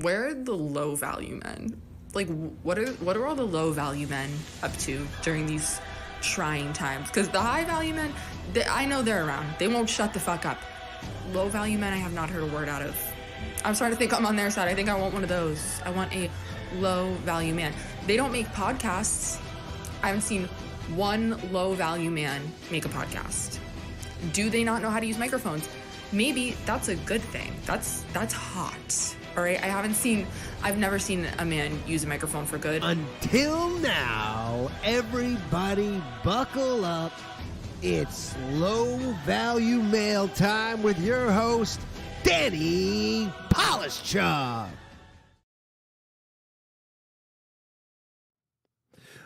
where are the low value men? Like, what are all the low value men up to during these trying times? Because the high value men, I know they're around. They won't shut the fuck up. Low value men, I have not heard a word out of. I'm starting to think I'm on their side. I think I want one of those. I want a low value man. They don't make podcasts. I haven't seen one low value man make a podcast. Do they not know how to use microphones? Maybe that's a good thing. That's hot. All right, I've never seen a man use a microphone for good. Until now, everybody buckle up. It's low value mail time with your host, Danny Polishchuk.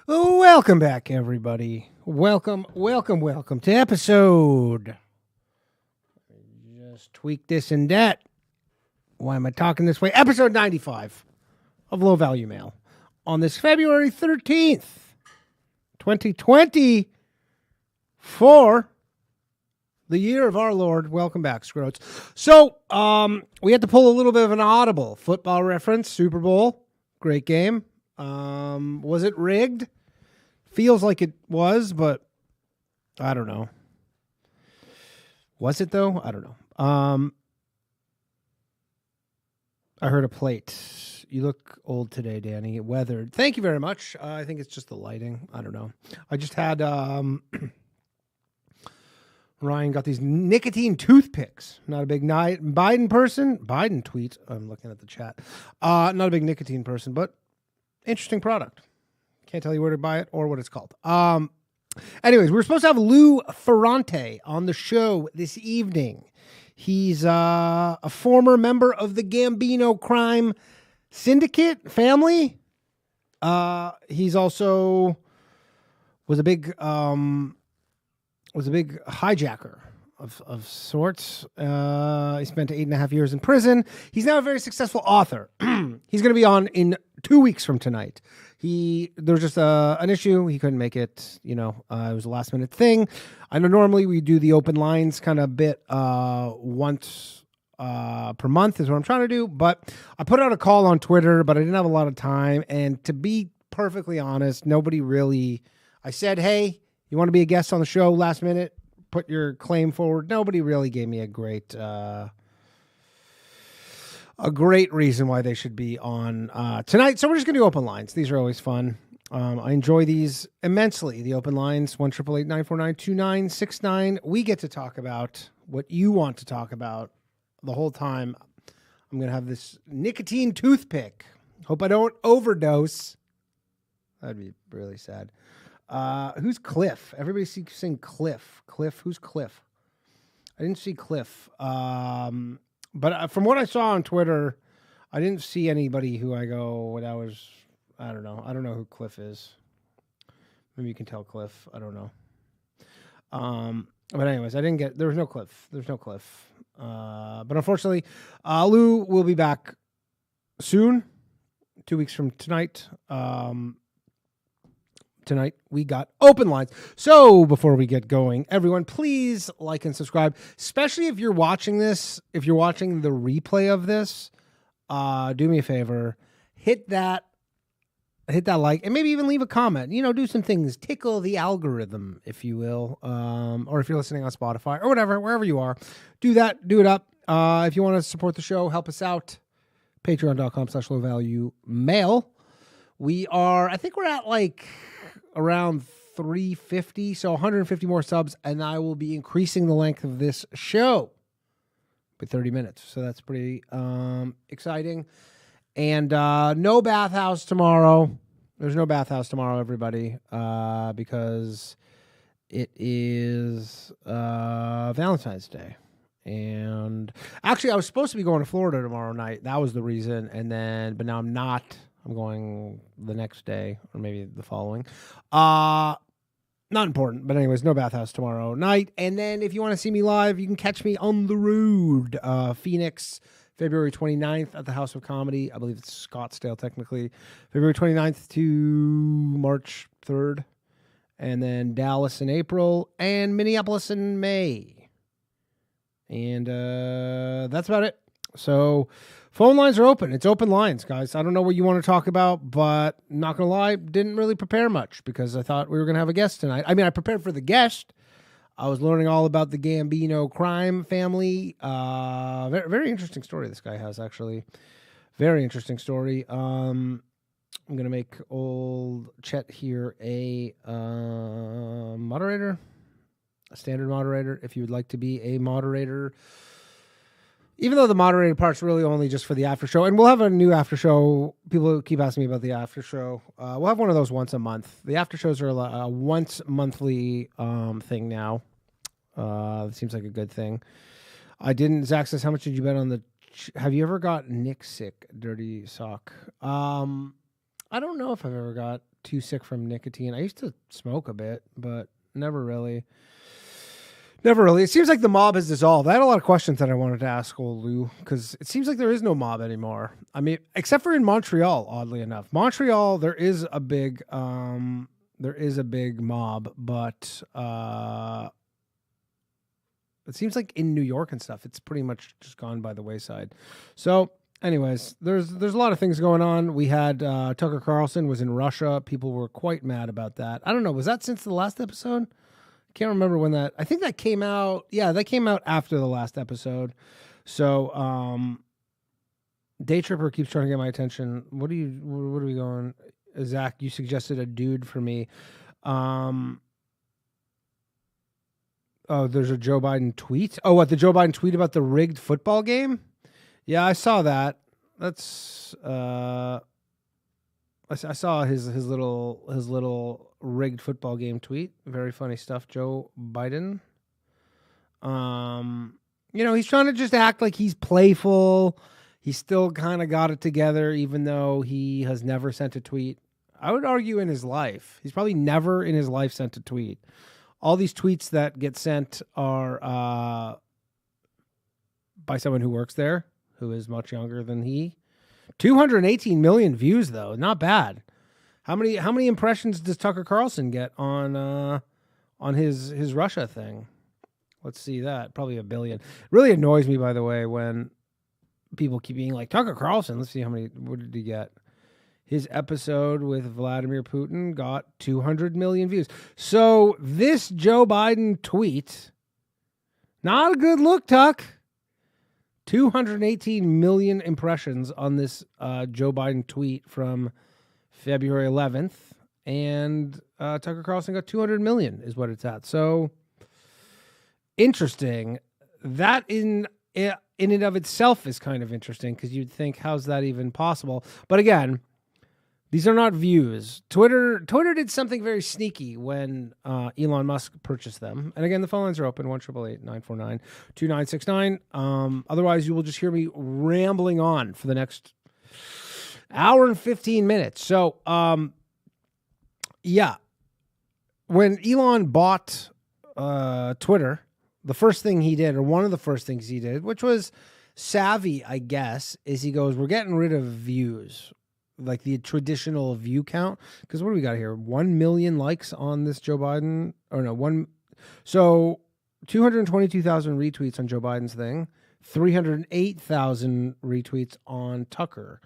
Welcome back, everybody. Welcome to episode. Just tweak this and that. Why am I talking this way? Episode 95 of Low Value Mail on this February 13th, 2020, for the year of our Lord. Welcome back, Scroats. So, we had to pull a little bit of an audible. Football reference, Super Bowl, great game. Was it rigged? Feels like it was, but I don't know. Was it though? I don't know. I heard a plate. You look old today, Danny. Weathered. Thank you very much. I think it's just the lighting. I don't know. I just had Ryan got these nicotine toothpicks. Not a big Biden person. Biden tweet. I'm looking at the chat. Not a big nicotine person, but interesting product. Can't tell you where to buy it or what it's called. Anyways, we're supposed to have Lou Ferrante on the show this evening. He's a former member of the Gambino crime syndicate family. He's also was a big hijacker of sorts. He spent 8.5 years in prison. He's now a very successful author. He's going to be on in 2 weeks from tonight. There was just an issue. He couldn't make it. It was a last minute thing. I know normally we do the open lines kind of bit once per month is what I'm trying to do. But I put out a call on Twitter, but I didn't have a lot of time. And to be perfectly honest, nobody really. I said, hey, you want to be a guest on the show last minute? Put your claim forward. Nobody really gave me a great reason why they should be on tonight. So we're just going to do open lines. These are always fun. I enjoy these immensely. The open lines, 1-888-949-2969. We get to talk about what you want to talk about the whole time. I'm going to have this nicotine toothpick. Hope I don't overdose. That'd be really sad. Who's Cliff? Everybody keeps saying Cliff. Cliff, who's Cliff? I didn't see Cliff. But from what I saw on Twitter, I didn't see anybody who I go, that was, I don't know. I don't know who Cliff is. Maybe you can tell Cliff. I don't know. But anyways, there was no Cliff. There's no Cliff. But unfortunately, Lou will be back soon, 2 weeks from tonight. Tonight we got open lines. So before we get going, everyone, please like and subscribe, especially if you're watching this. If you're watching the replay of this, do me a favor, hit that like, and maybe even leave a comment. Do some things, tickle the algorithm, if you will, or if you're listening on Spotify or whatever, wherever you are, do that. Do it up. If you want to support the show, help us out. Patreon.com/lowvaluemail. I think we're at like around 350, so 150 more subs, and I will be increasing the length of this show by 30 minutes. So that's pretty exciting. And no bathhouse tomorrow. There's no bathhouse tomorrow, everybody, because it is Valentine's Day. And actually, I was supposed to be going to Florida tomorrow night. That was the reason. But now I'm not. I'm going the next day or maybe the following. Not important. But anyways, no bathhouse tomorrow night. And then if you want to see me live, you can catch me on the road. Phoenix, February 29th at the House of Comedy. I believe it's Scottsdale, technically. February 29th to March 3rd. And then Dallas in April. And Minneapolis in May. And that's about it. So Phone lines are open. It's open lines, guys. I don't know what you want to talk about, but not going to lie, didn't really prepare much because I thought we were going to have a guest tonight. I mean, I prepared for the guest. I was learning all about the Gambino crime family. Very, very interesting story this guy has, actually. Very interesting story. I'm going to make old Chet here a moderator, a standard moderator. If you would like to be a moderator, even though the moderator part's really only just for the after show, and we'll have a new after show. People keep asking me about the after show. We'll have one of those once a month. The after shows are a once monthly thing now. It seems like a good thing. Zach says, how much did you bet on the, have you ever got Nick sick, dirty sock? I don't know if I've ever got too sick from nicotine. I used to smoke a bit, but never really. Never really. It seems like the mob has dissolved. I had a lot of questions that I wanted to ask old Lou because it seems like there is no mob anymore. I mean, except for in Montreal, oddly enough. Montreal, there is a big mob, but it seems like in New York and stuff, it's pretty much just gone by the wayside. So, anyways, there's a lot of things going on. We had Tucker Carlson was in Russia. People were quite mad about that. I don't know. Was that since the last episode? Can't remember when that. I think that came out. Yeah, that came out after the last episode. So, Day Tripper keeps trying to get my attention. What are we going? Zach, you suggested a dude for me. Oh, there's a Joe Biden tweet. Oh, what, the Joe Biden tweet about the rigged football game? Yeah, I saw that. That's I saw his little rigged football game tweet. Very funny stuff, Joe Biden. He's trying to just act like he's playful. He's still kind of got it together, even though he has never sent a tweet. I would argue in his life, he's probably never in his life sent a tweet. All these tweets that get sent are by someone who works there, who is much younger than he. 218 million views, though. Not bad. How many impressions does Tucker Carlson get on his Russia thing? Let's see that. Probably 1 billion. It really annoys me, by the way, when people keep being like, Tucker Carlson, let's see what did he get? His episode with Vladimir Putin got 200 million views. So this Joe Biden tweet, not a good look, Tuck. 218 million impressions on this Joe Biden tweet from February 11th. And Tucker Carlson got 200 million is what it's at. So interesting. That in and of itself is kind of interesting because you'd think, how's that even possible? But again, these are not views. Twitter did something very sneaky when Elon Musk purchased them. And again, the phone lines are open, 1-888-949-2969. Otherwise, you will just hear me rambling on for the next hour and 15 minutes. So, yeah. When Elon bought Twitter, the first thing he did, or one of the first things he did, which was savvy, I guess, is he goes, we're getting rid of views. Like the traditional view count, because what do we got here? 1 million likes on this Joe Biden, so 222,000 retweets on Joe Biden's thing, 308,000 retweets on Tucker,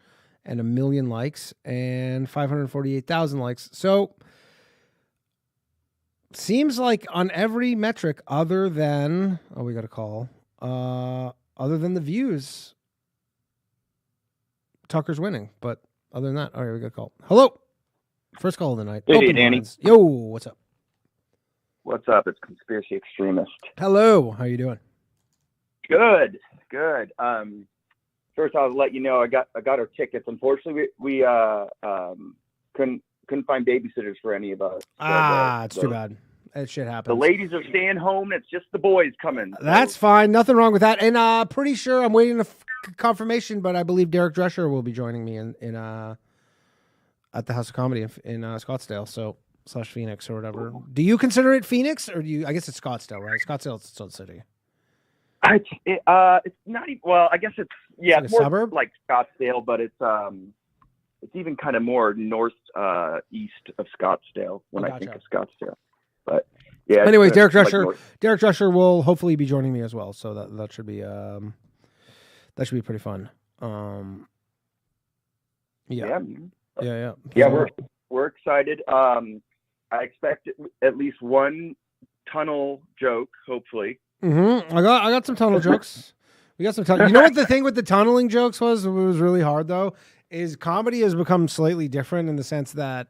and 1 million likes and 548,000 likes. So seems like on every metric other than we got a call, other than the views, Tucker's winning, but. Other than that, all right, we got a call. Hello. First call of the night. Hey, Danny. Lines. Yo, what's up? What's up? It's Conspiracy Extremist. Hello. How you doing? Good. First, I'll let you know I got our tickets. Unfortunately, we couldn't find babysitters for any of us. It's too bad. That shit happens. The ladies are staying home. It's just the boys coming. That's fine. Nothing wrong with that. And pretty sure I'm waiting for confirmation, but I believe Derek Drescher will be joining me in at the House of Comedy in Scottsdale, / Phoenix or whatever. Do you consider it Phoenix, or do you? I guess it's Scottsdale, right? Scottsdale, it's still the city. It's not even. Well, I guess it's it's more suburb? like Scottsdale, but it's even kind of more north east of Scottsdale when I think of Scottsdale. But yeah. Anyways, Derek Drescher will hopefully be joining me as well, so that should be pretty fun. Yeah. Yeah, we're excited. I expect at least one tunnel joke, hopefully. Mm-hmm. I got some tunnel jokes. We got some tunnel. You know what the thing with the tunneling jokes was? It was really hard though. Is comedy has become slightly different in the sense that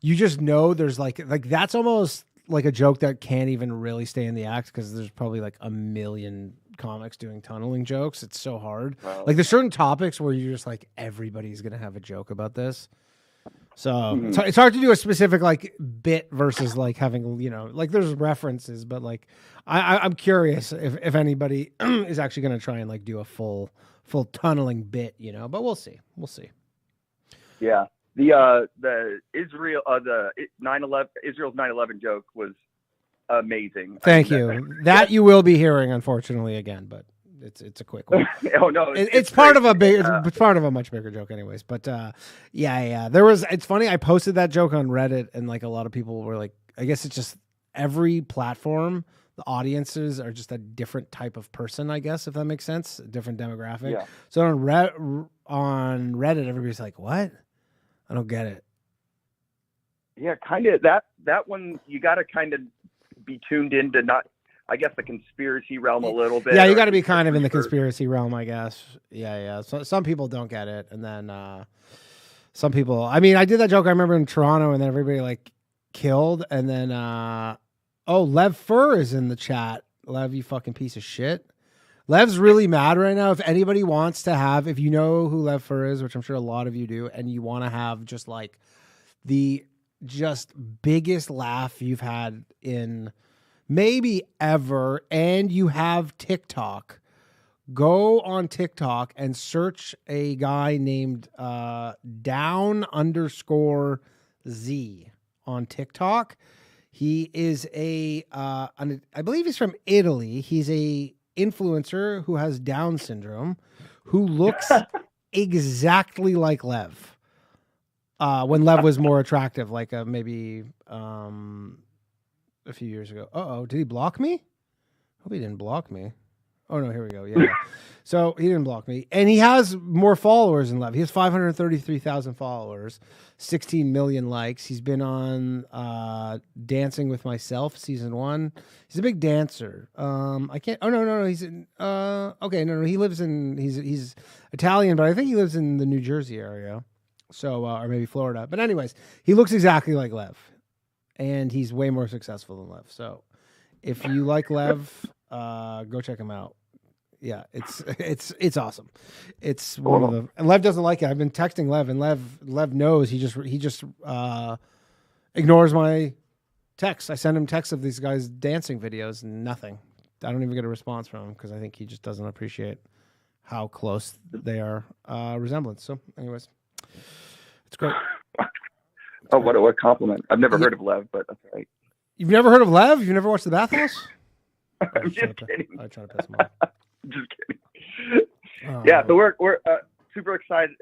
you just know there's like that's almost like a joke that can't even really stay in the act because there's probably like a million comics doing tunneling jokes. It's so hard. Wow. Like there's certain topics where you're just like everybody's gonna have a joke about this. So it's hard to do a specific like bit versus like having, you know, like there's references, but like I'm curious if anybody is actually going to try and like do a full tunneling bit, you know, but we'll see. Yeah. The Israel, the 9/11, Israel's 9/11 joke was amazing. Thank you. That you will be hearing, unfortunately, again, but it's a quick one. Oh no, it's part of a big, it's part of a much bigger joke, anyways. But yeah. There was. It's funny. I posted that joke on Reddit, and like a lot of people were like, I guess it's just every platform. The audiences are just a different type of person, I guess, if that makes sense. A different demographic. Yeah. So on Reddit, everybody's like, "What? I don't get it." Yeah, kind of that one. You got to kind of be tuned into not. I guess the conspiracy realm a little bit. Yeah, you got to be kind of in the conspiracy realm, I guess. Yeah. So some people don't get it, and then some people. I mean, I did that joke. I remember in Toronto, and then everybody like killed, and then Lev Fur is in the chat. Lev, you fucking piece of shit. Lev's really mad right now. If anybody wants to have, if you know who Lev Fur is, which I'm sure a lot of you do, and you want to have just like the biggest laugh you've had in maybe ever, and you have TikTok, go on TikTok and search a guy named down_Z on TikTok. He is I believe he's from Italy. He's a influencer who has Down syndrome, who looks exactly like Lev. When Lev was more attractive, like maybe a few years ago. Did he block me? Hope he didn't block me. Oh no, here we go. Yeah. So he didn't block me, and he has more followers than Lev. He has 533,000 followers, 16 million likes. He's been on Dancing with Myself season 1. He's a big dancer. I can't. Oh no. He's in. Okay, no. He lives in. He's Italian, but I think he lives in the New Jersey area. So or maybe Florida. But anyways, he looks exactly like Lev. And he's way more successful than Lev. So if you like Lev, go check him out. Yeah, it's awesome. It's one of the, and Lev doesn't like it. I've been texting Lev, and Lev knows. He just ignores my texts. I send him texts of these guys dancing videos, and nothing. I don't even get a response from him because I think he just doesn't appreciate how close they are resemblance. So, anyways, it's great. Oh, what a compliment. I've never heard of Lev, but that's right. You've never heard of Lev? You've never watched The Bathhouse? I'm just kidding. I try to piss him off. Just kidding. Yeah, so we're super excited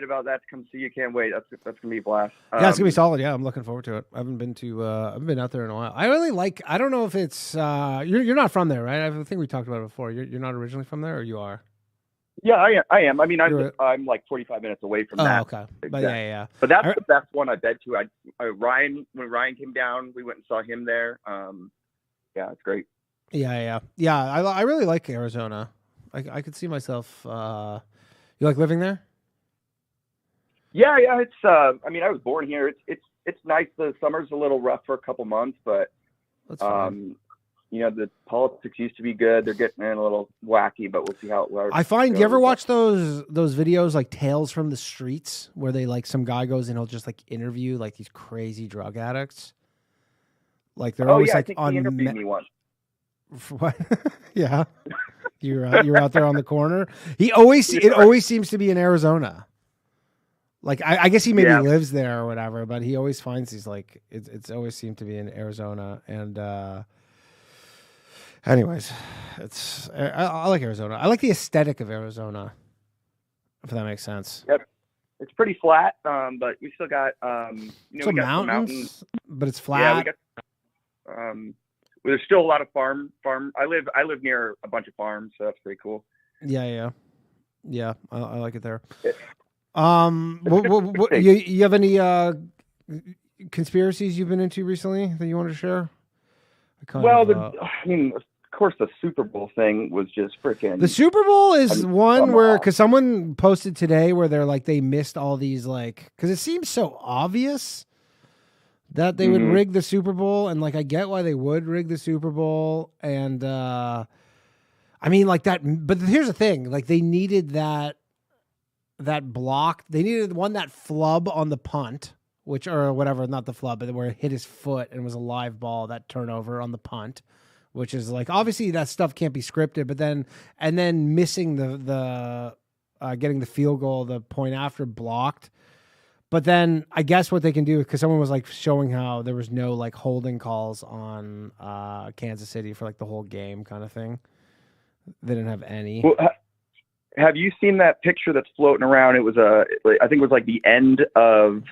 about that to come see you. Can't wait. That's gonna be a blast. Yeah, it's gonna be solid. Yeah, I'm looking forward to it. I haven't been out there in a while. I really like. I don't know if it's you're not from there, right? I think we talked about it before. You're not originally from there, or you are? Yeah, I am. I mean, I'm like 45 minutes away from that. Oh, okay. But yeah. But that's the best one I've been to. Ryan, when Ryan came down, we went and saw him there. Yeah, it's great. Yeah. I really like Arizona. I could see myself. You like living there? Yeah. It's. I mean, I was born here. It's nice. The summer's a little rough for a couple months, but you know, the politics used to be good. They're getting in a little wacky, but we'll see how it works. I find, you ever watch those videos like Tales from the Streets, where they like some guy goes and he'll just like interview like these crazy drug addicts? Like they're always like on. He interviewed me once. What? Yeah, you're out there on the corner. It always seems to be in Arizona. Like I guess he maybe lives there or whatever, but he always finds these like it's always seemed to be in Arizona. And anyways, I like Arizona. I like the aesthetic of Arizona, if that makes sense. Yep. It's pretty flat, but we still got we got mountains, but it's flat. Yeah, we got there's still a lot of farm. I live near a bunch of farms, so that's pretty cool. Yeah. Yeah, I like it there. Yeah. You have any conspiracies you've been into recently that you want to share? I mean, of course, the Super Bowl thing was just freaking. The Super Bowl is one where, because someone posted today where they're like, they missed all these, like, because it seems so obvious that they would rig the Super Bowl, and like I get why they would rig the Super Bowl, and I mean like that. But here's the thing: like they needed that block. They needed that flub on the punt, or whatever, not the flub, but where it hit his foot and was a live ball. That turnover on the punt, which is like obviously that stuff can't be scripted. But then missing the getting the field goal, the point after blocked. But then I guess what they can do, because someone was like showing how there was no like holding calls on Kansas City for like the whole game kind of thing. They didn't have any. Well, have you seen that picture that's floating around? It was I think it was like the end of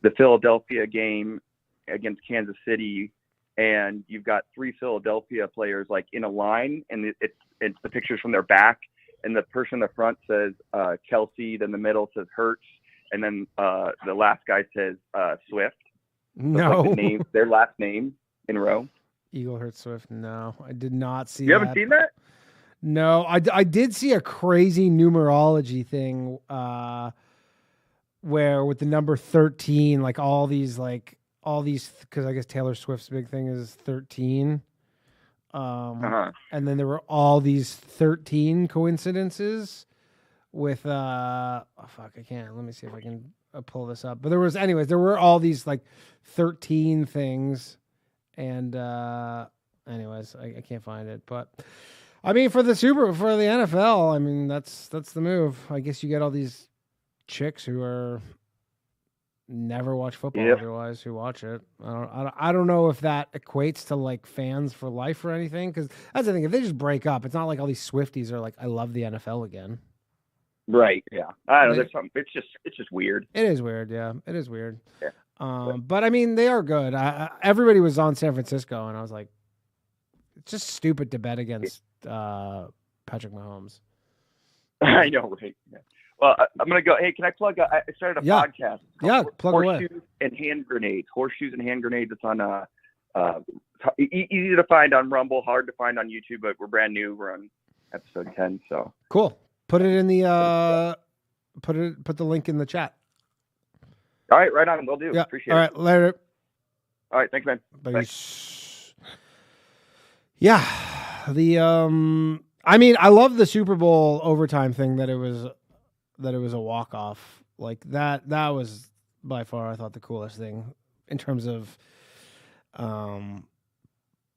the Philadelphia game against Kansas City, and you've got 3 Philadelphia players like in a line, and it's the pictures from their back, and the person in the front says Kelsey, then the middle says Hurts. And then the last guy says Swift. No. Like their last name in a row. Eagle Hurts Swift. No, I did not see that. You haven't seen that? No, I did see a crazy numerology thing where with the number 13, like all these, because I guess Taylor Swift's big thing is 13. And then there were all these 13 coincidences with I can't, let me see if I can pull this up, but there were all these like 13 things, and anyways, I can't find it, but I mean for the NFL, I mean that's the move. I guess you get all these chicks who are never watch football otherwise who watch it. I don't know if that equates to like fans for life or anything, because that's the thing, if they just break up, it's not like all these Swifties are like, I love the NFL again. Right. Yeah. I don't know. There's something. It's just weird. It is weird. Yeah. It is weird. Yeah. But I mean, they are good. Everybody was on San Francisco, and I was like, it's just stupid to bet against Patrick Mahomes. I know, right? Yeah. Well, I'm gonna go. Hey, can I plug? I started a podcast. Yeah, plug away. Horseshoes and hand grenades. It's on easy to find on Rumble, hard to find on YouTube, but we're brand new. We're on episode 10. So cool. Put it in the put the link in the chat. All right, right on. Will do. Yeah. Appreciate it. All right, later. All right, thanks, man. Bye. Yeah. I mean, I love the Super Bowl overtime thing that it was a walk-off. Like that was by far, I thought, the coolest thing in terms of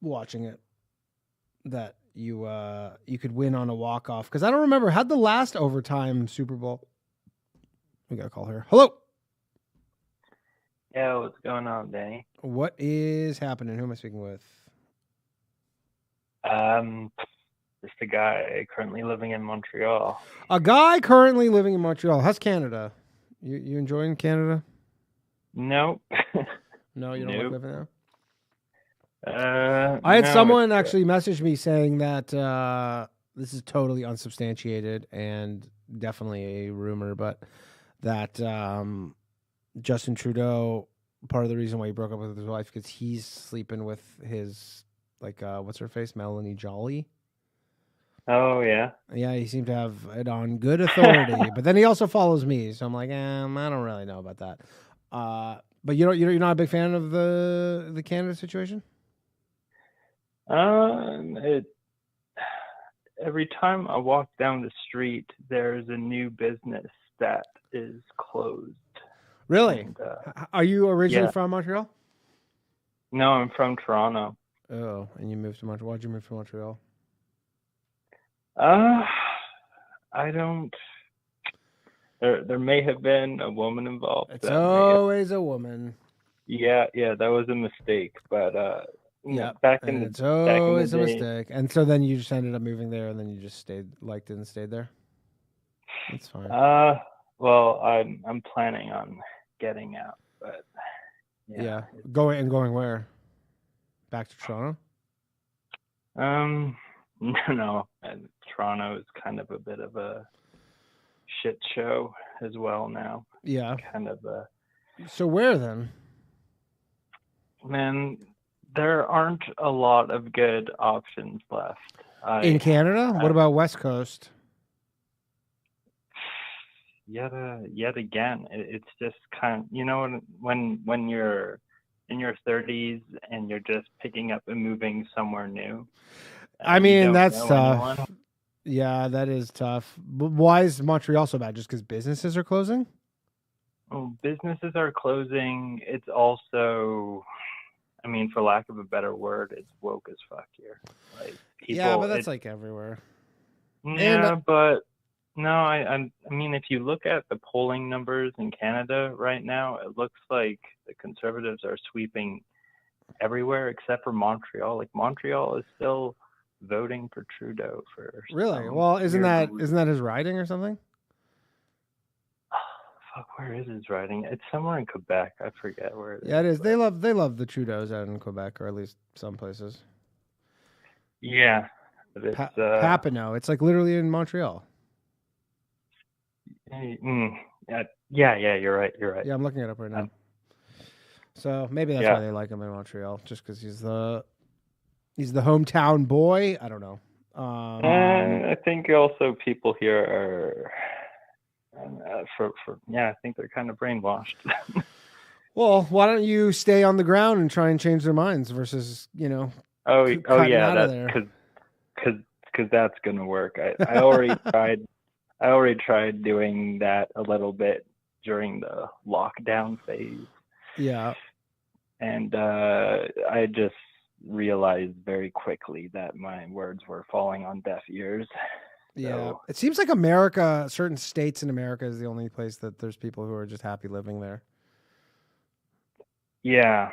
watching it, that you could win on a walk-off. Because I don't remember, had the last overtime Super Bowl. We got to call her. Hello. Yeah, what's going on, Danny? What is happening? Who am I speaking with? Just a guy currently living in Montreal. A guy currently living in Montreal. How's Canada? You enjoying Canada? Nope. No, you don't like living there? I had someone actually message me saying that this is totally unsubstantiated and definitely a rumor, but that Justin Trudeau, part of the reason why he broke up with his wife, because he's sleeping with his, like, what's her face, Melanie Joly. Oh yeah. Yeah, he seemed to have it on good authority, but then he also follows me, so I'm like, I don't really know about that. But you're not a big fan of the Canada situation? Every time I walk down the street, there's a new business that is closed. Really? And, are you originally from Montreal? No, I'm from Toronto. Oh, and you moved to Montreal. Why'd you move to Montreal? I don't. There may have been a woman involved. It's always a woman. Yeah, that was a mistake. But back in it's always a mistake. And so then you just ended up moving there, and then you just liked it and stayed there. That's fine. Well, I'm planning on getting out, but yeah. Going where? Back to Toronto? No. Toronto is kind of a bit of a shit show as well now. Yeah. Kind of So where then? Man, there aren't a lot of good options left. In Canada? What about West Coast? Yet again, it's just kind of, you know, when you're in your 30s and you're just picking up and moving somewhere new. I mean, that's tough. Anyone. Yeah, that is tough. But why is Montreal so bad? Just because businesses are closing? Well, businesses are closing. It's also, I mean, for lack of a better word, it's woke as fuck here. Like, people, yeah, but that's like everywhere. Yeah, but no, I mean, if you look at the polling numbers in Canada right now, it looks like the Conservatives are sweeping everywhere except for Montreal. Like, Montreal is still voting for Trudeau for. Really? Well, isn't that his riding or something? Fuck, where is his riding? It's somewhere in Quebec. I forget where it is. Yeah, it is. They love the Trudeaus out in Quebec, or at least some places. Yeah. It's, Papineau. It's like literally in Montreal. Yeah, you're right. Yeah, I'm looking it up right now. So maybe that's why they like him in Montreal, just because he's the hometown boy. I don't know. I think also people here are, I think they're kind of brainwashed. Well, why don't you stay on the ground and try and change their minds versus, Oh yeah, because that's gonna work. I already tried. I already tried doing that a little bit during the lockdown phase. Yeah. And I just realized very quickly that my words were falling on deaf ears. Yeah. So, it seems like America, certain states in America is the only place that there's people who are just happy living there. Yeah.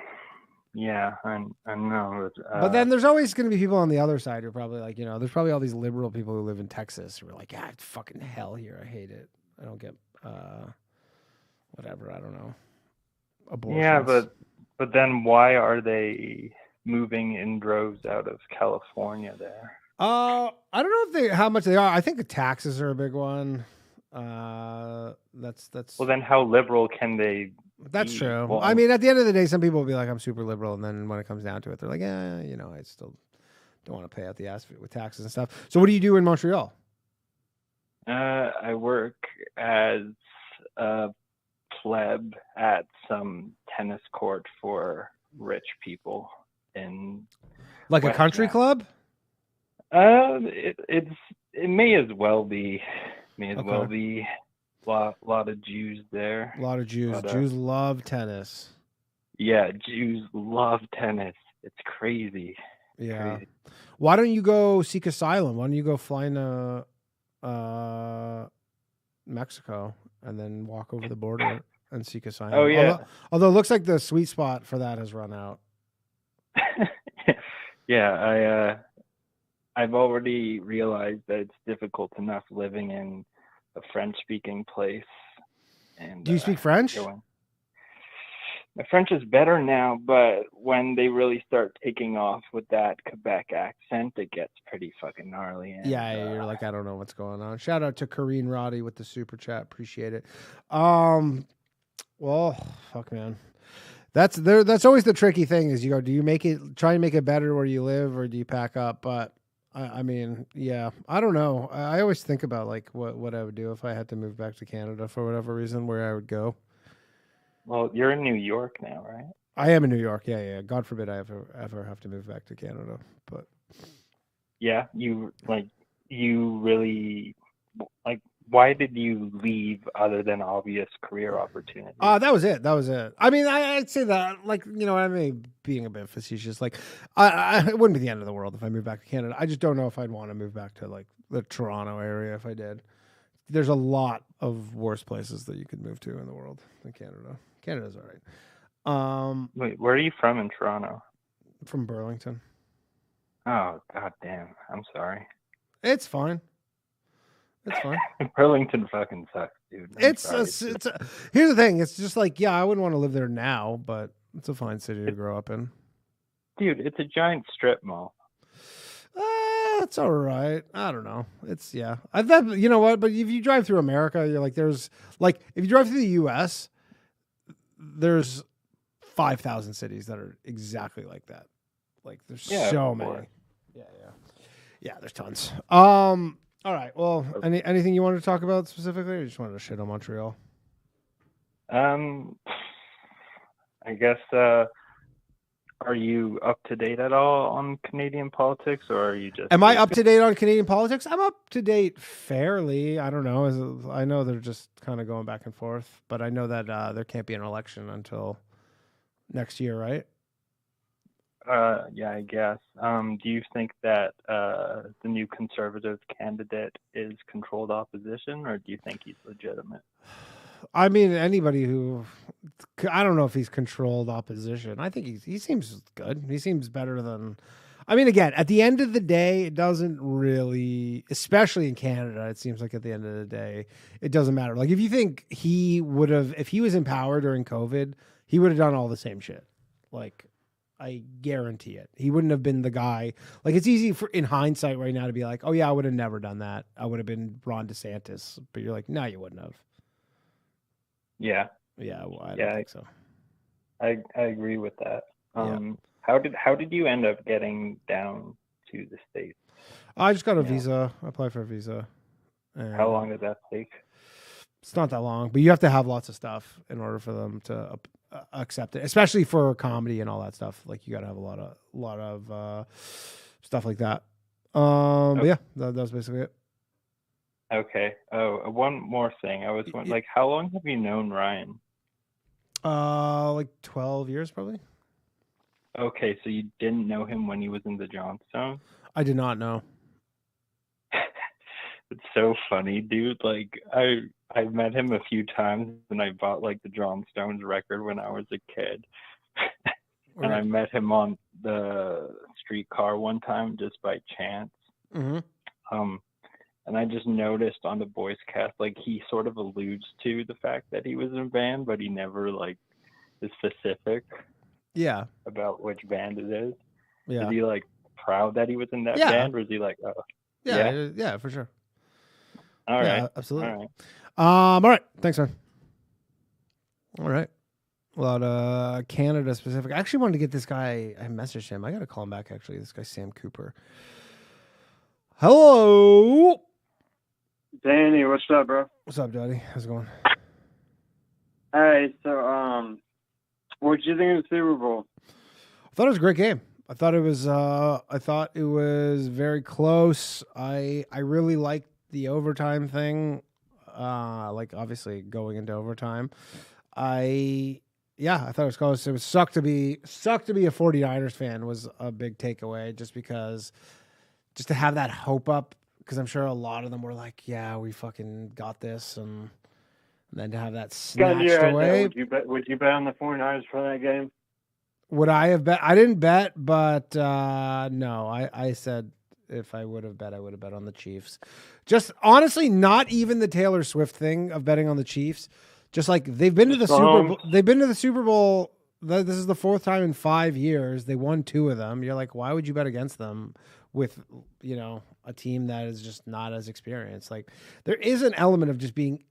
Yeah, I know. But then there's always going to be people on the other side who are probably like, there's probably all these liberal people who live in Texas who are like, yeah, it's fucking hell here. I hate it. I don't get, whatever. I don't know. Abortions. Yeah, but then why are they moving in droves out of California there? I don't know how much they are. I think the taxes are a big one. That's. Well, then how liberal can they? That's true. Well, I mean, at the end of the day, some people will be like, I'm super liberal. And then when it comes down to it, they're like, yeah, I still don't want to pay out the ass with taxes and stuff. So what do you do in Montreal? I work as a pleb at some tennis court for rich people in like a country club? It may as well be. Well be. Lot of Jews there. A lot of Jews. Jews love tennis. Yeah, Jews love tennis. It's crazy. Yeah. Crazy. Why don't you go seek asylum? Why don't you go fly into Mexico and then walk over the border and seek asylum? Oh yeah. Although it looks like the sweet spot for that has run out. Yeah, I've already realized that it's difficult enough living in a French-speaking place. And do you speak French? My French is better now, but when they really start taking off with that Quebec accent, it gets pretty fucking gnarly. And, yeah, you're like, I don't know what's going on. Shout out to Kareen Roddy with the super chat. Appreciate it. Well, fuck, man. That's always the tricky thing is do you try and make it better where you live, or do you pack up? But I mean, yeah, I don't know. I always think about like what I would do if I had to move back to Canada for whatever reason, where I would go. Well, you're in New York now, right? I am in New York. Yeah. God forbid I ever have to move back to Canada. But yeah, you really like. Why did you leave other than obvious career opportunities? That was it. I mean, I'd say that, like, I mean, being a bit facetious, like, it wouldn't be the end of the world if I moved back to Canada. I just don't know if I'd want to move back to, like, the Toronto area if I did. There's a lot of worse places that you could move to in the world than Canada. Canada's all right. Wait, where are you from in Toronto? From Burlington. Oh, god damn. I'm sorry. It's fine. It's fine. Burlington fucking sucks, dude. Here's the thing. It's just like, yeah, I wouldn't want to live there now, but it's a fine city to grow up in. Dude, it's a giant strip mall. it's all right. I don't know. It's I bet you know what. But if you drive through America, you're like there's like if you drive through the U.S., there's 5,000 cities that are exactly like that. Like there's so many. Yeah. There's tons. All right. Well, anything you wanted to talk about specifically, or you just wanted to shit on Montreal? I guess. Are you up to date at all on Canadian politics, or are you just? Am I up to date on Canadian politics? I'm up to date fairly. I don't know. I know they're just kind of going back and forth, but I know that there can't be an election until next year, right? Yeah, I guess. Do you think that the new Conservative candidate is controlled opposition, or do you think he's legitimate? I mean, anybody who, I don't know if he's controlled opposition. I think he seems good. He seems better than, I mean, again, at the end of the day, it doesn't really, especially in Canada, it seems like at the end of the day, it doesn't matter. Like if you think he would have, if he was in power during COVID, he would have done all the same shit. Like I guarantee it. He wouldn't have been the guy. Like it's easy for in hindsight right now to be like, oh yeah, I would have never done that. I would have been Ron DeSantis. But you're like, no, you wouldn't have. Yeah. Yeah. Well, I don't think so. I agree with that. How did you end up getting down to the States? I just got a visa. I applied for a visa. How long did that take? It's not that long, but you have to have lots of stuff in order for them to accept it, especially for comedy and all that stuff. Like you got to have a lot of stuff like that. But yeah, that was basically it. Okay. Oh, one more thing. I was wondering, like, how long have you known Ryan? Like 12 years, probably. Okay, so you didn't know him when he was in the Johnstone? I did not know. It's so funny, dude. Like, I met him a few times, and I bought like the Johnstones record when I was a kid. And I met him on the streetcar one time just by chance. Mm-hmm. And I just noticed on the voice cast, like he sort of alludes to the fact that he was in a band, but he never like is specific. Yeah. About which band it is. Yeah. Is he like proud that he was in that band, or is he like, oh? Yeah, for sure. All right. Yeah, absolutely. All right. All right. Thanks, man. All right. A lot of Canada specific. I actually wanted to get this guy. I messaged him. I got to call him back, actually. This guy, Sam Cooper. Hello. Danny, what's up, bro? What's up, Daddy? How's it going? All right. So, what did you think of the Super Bowl? I thought it was a great game. I thought it was very close. I really liked the overtime thing. Like obviously going into overtime. I thought it was close. It was sucked to be a 49ers fan was a big takeaway just to have that hope up, because I'm sure a lot of them were like, yeah, we fucking got this, and then to have that snatched away. Would you bet on the 49ers for that game? Would I have bet? I didn't bet, but no, I said if I would have bet, I would have bet on the Chiefs. Just honestly, not even the Taylor Swift thing of betting on the Chiefs. Just like they've been to the Super Bowl. They've been to the Super Bowl. This is the fourth time in 5 years. They won 2 of them. You're like, why would you bet against them with, a team that is just not as experienced? Like there is an element of just being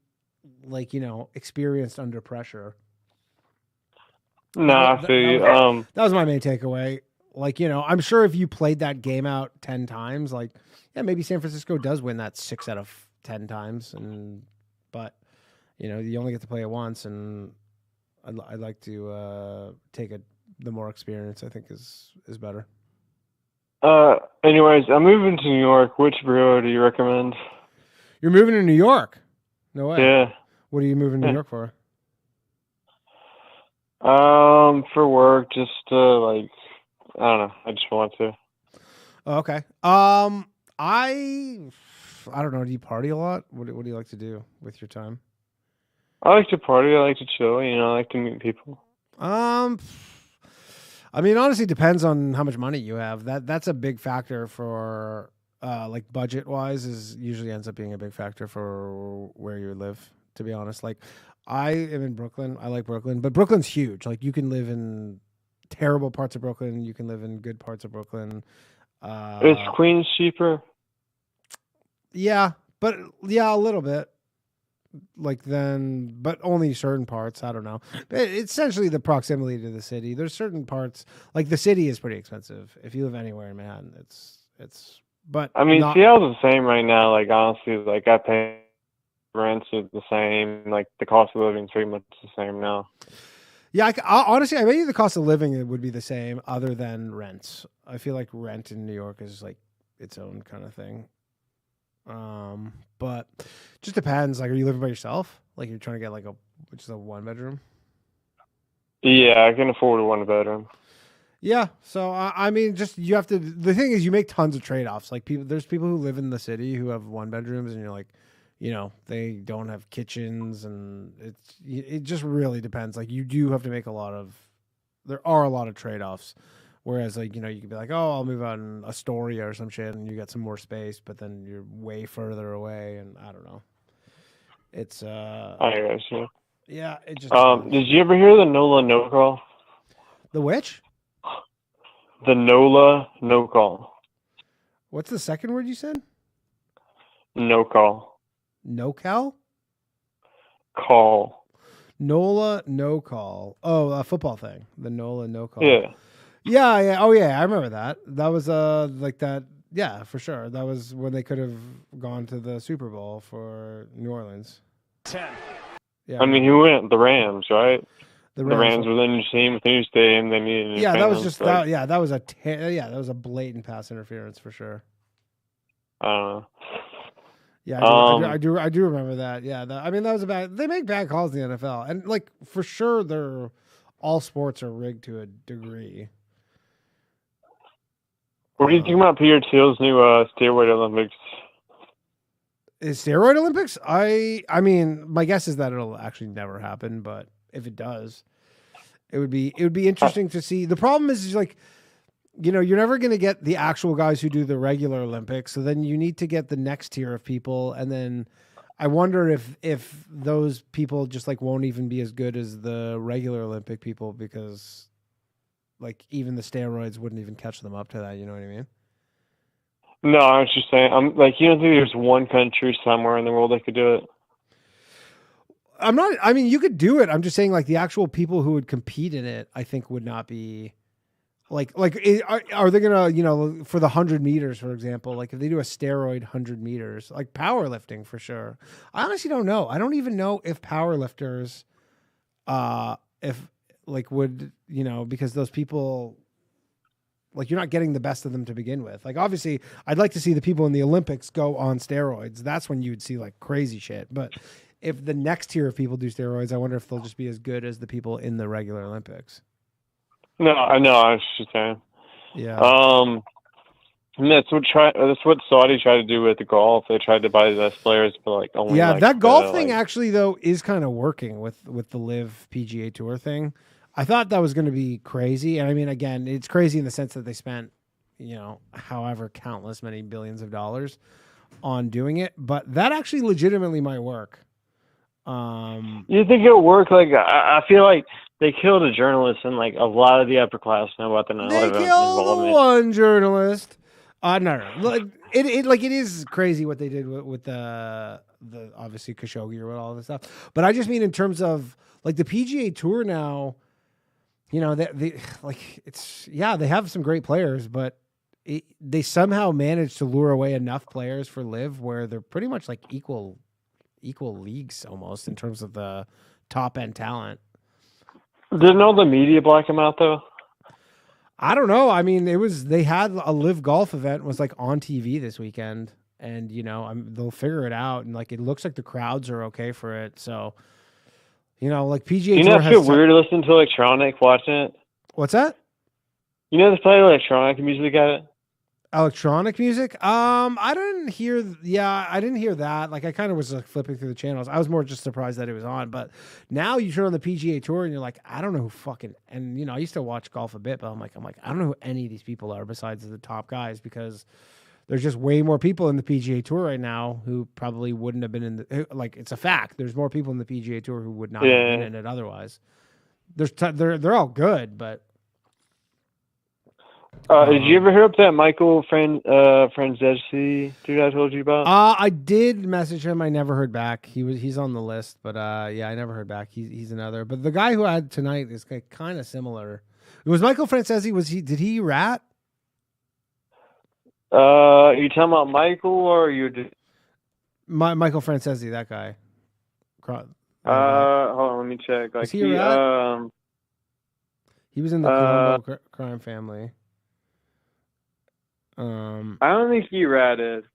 like, experienced under pressure. No, that was my main takeaway. Like, I'm sure if you played that game out 10 times, like, yeah, maybe San Francisco does win that 6 out of 10 times. But you only get to play it once, and I'd like to take the more experience. I think is better. Anyways, I'm moving to New York. Which bureau do you recommend? You're moving to New York? No way. Yeah. What are you moving to New York for? For work, just like, I don't know. I just want to. Oh, okay. I don't know. Do you party a lot? What do you like to do with your time? I like to party. I like to chill. I like to meet people. I mean, honestly, it depends on how much money you have. That's a big factor for like budget wise. Is usually ends up being a big factor for where you live. To be honest, like I am in Brooklyn. I like Brooklyn, but Brooklyn's huge. Like you can live in terrible parts of Brooklyn. You can live in good parts of Brooklyn. Is Queens cheaper? Yeah, but yeah, a little bit. Like then, but only certain parts. I don't know. It's essentially the proximity to the city. There's certain parts, like the city is pretty expensive. If you live anywhere in Manhattan, it's. But I mean, Seattle's the same right now. Like honestly, like I pay rents is the same. Like the cost of living is pretty much the same now. Yeah, honestly, I bet you the cost of living would be the same, other than rents. I feel like rent in New York is like its own kind of thing. But just depends. Like, are you living by yourself? Like, you're trying to get like just a 1-bedroom? Yeah, I can afford a 1-bedroom. Yeah. So I mean, just you have to. The thing is, you make tons of trade-offs. Like there's people who live in the city who have 1-bedrooms, and you're like, they don't have kitchens, and it just really depends. Like, you do have to make there are a lot of trade-offs. Whereas, like, you could be like, oh, I'll move out in Astoria or some shit, and you got some more space, but then you're way further away, and I don't know. It's I guess, yeah. Yeah, it just did you ever hear the NOLA no call? The which? The NOLA no call. What's the second word you said? No call. No cal? Call. NOLA no call. Oh, a football thing. The NOLA no call. Yeah. Yeah. Oh, yeah. I remember that. That was like that. Yeah, for sure. That was when they could have gone to the Super Bowl for New Orleans. 10. Yeah. I mean, who went? The Rams, right? The Rams were the new team with the new stadium. They needed. Yeah, that was just that. Yeah, that was that was a blatant pass interference for sure. I don't know. Yeah, I do remember that. Yeah, I mean, that was about. They make bad calls in the NFL, and like for sure, all sports are rigged to a degree. What do you think about Peter Thiel's new steroid Olympics? Is steroid Olympics? I mean, my guess is that it'll actually never happen, but if it does, it would be interesting to see. The problem is like, you're never going to get the actual guys who do the regular Olympics. So then you need to get the next tier of people, and then I wonder if those people just like won't even be as good as the regular Olympic people, because like even the steroids wouldn't even catch them up to that. You know what I mean? No, I was just saying. I'm like, you don't think there's one country somewhere in the world that could do it? I mean, you could do it. I'm just saying, like, the actual people who would compete in it, I think would not be like are they gonna, for the 100 meters, for example, like if they do a steroid 100 meters, like powerlifting for sure. I honestly don't know. I don't even know if powerlifters, if like would, because those people, like, you're not getting the best of them to begin with. Like, obviously, I'd like to see the people in the Olympics go on steroids. That's when you would see like crazy shit. But if the next tier of people do steroids, I wonder if they'll just be as good as the people in the regular Olympics. No, I know. I was just saying. Yeah. And that's what Saudi tried to do with the golf. They tried to buy the best players, but like only. Yeah, like, that golf thing actually though is kind of working with the Live PGA Tour thing. I thought that was going to be crazy, and I mean, again, it's crazy in the sense that they spent, however countless many billions of dollars on doing it, but that actually legitimately might work. You think it'll work? Like, I feel like they killed a journalist, and like a lot of the upper-class know about the 9/11 They involvement. killed one journalist. No. It is crazy what they did with the obviously Khashoggi or all this stuff. But I just mean in terms of like the PGA Tour now. They have some great players, but they somehow managed to lure away enough players for Live where they're pretty much like equal leagues almost in terms of the top end talent. Didn't all the media black him out though? I don't know. I mean, they had a Live golf event was like on TV this weekend, and they'll figure it out, and like it looks like the crowds are okay for it, so. Like PGA Tour feel weird listening to electronic watching it? What's that? They play electronic music at it? Electronic music? I didn't hear that. Like I kind of was like flipping through the channels. I was more just surprised that it was on, but now you turn on the PGA Tour and you're like, I don't know who and I used to watch golf a bit, but I'm like, I don't know who any of these people are besides the top guys, because there's just way more people in the PGA Tour right now who probably wouldn't have been in like, it's a fact. There's more people in the PGA Tour who would not have been in it otherwise. They're all good, but Did you ever hear up that Michael Francesi dude I told you about? I did message him. I never heard back. He's on the list, but yeah, I never heard back. He's another. But the guy who I had tonight is kind of similar. It was Michael Francesi. Did he rat? You talking about Michael or you just Michael Francesi, that guy. hold on, let me check. Like he was in the Colombo crime family. I don't think he ratted.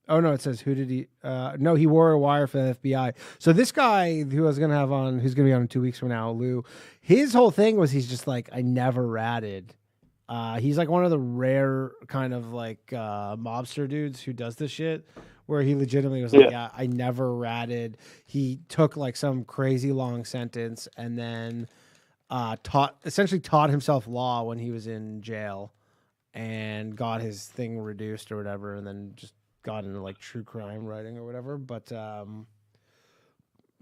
Oh no, it says who did he? No, he wore a wire for the FBI. So this guy who I was gonna have on, who's gonna be on in 2 weeks from now, Lou. His whole thing was he's just like, I never ratted. He's like one of the rare kind of like mobster dudes who does this shit, where he legitimately was like, yeah, I never ratted. He took like some crazy long sentence and then essentially taught himself law when he was in jail and got his thing reduced or whatever, and then just got into like true crime writing or whatever. But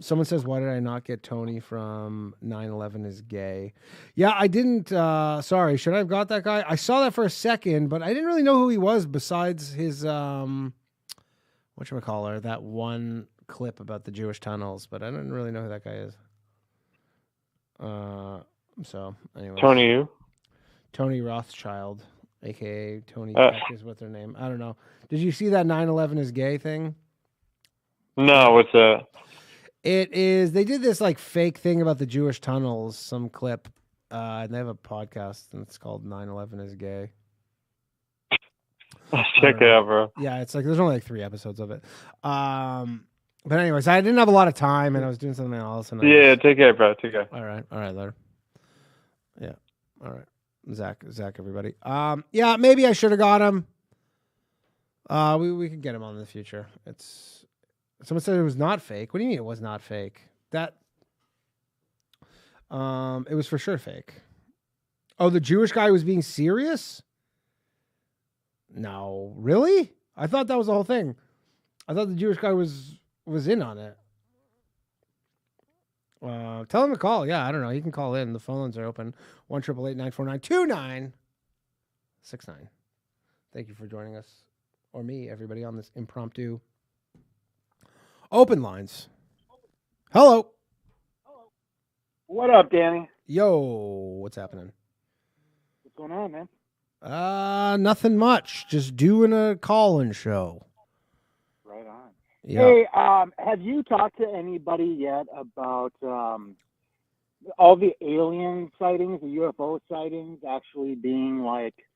someone says, why did I not get Tony from 9/11 is gay? Yeah, I didn't. Sorry, should I have got that guy? I saw that for a second, but I didn't really know who he was besides his whatchamacallit, that one clip about the Jewish tunnels, but I didn't really know who that guy is. So anyway, Tony Rothschild, aka Tony Peck is what their name. I don't know. Did you see that 9/11 is gay thing? No, what's that? It is. They did this like fake thing about the Jewish tunnels. Some clip, and they have a podcast, and it's called 9/11 is gay. Check it out, bro. Yeah, it's like there's only like 3 episodes of it. But anyways, I didn't have a lot of time, and I was doing something else. And take care, bro. Take care. All right, later. Yeah, all right, Zach, everybody. Yeah, maybe I should have got him. We could get him on in the future. Someone said it was not fake. What do you mean it was not fake? It was for sure fake. Oh, the Jewish guy was being serious? No, really? I thought that was the whole thing. I thought the Jewish guy was in on it. Tell him to call. Yeah, I don't know. He can call in. The phone lines are open. 1-888-949-2969. Thank you for joining us, or me, everybody, on this impromptu open lines. Hello. What up, Danny? Yo, what's happening? What's going on, man? Nothing much. Just doing a call-in show. Right on. Yeah. Hey, have you talked to anybody yet about all the alien sightings, the UFO sightings, actually being like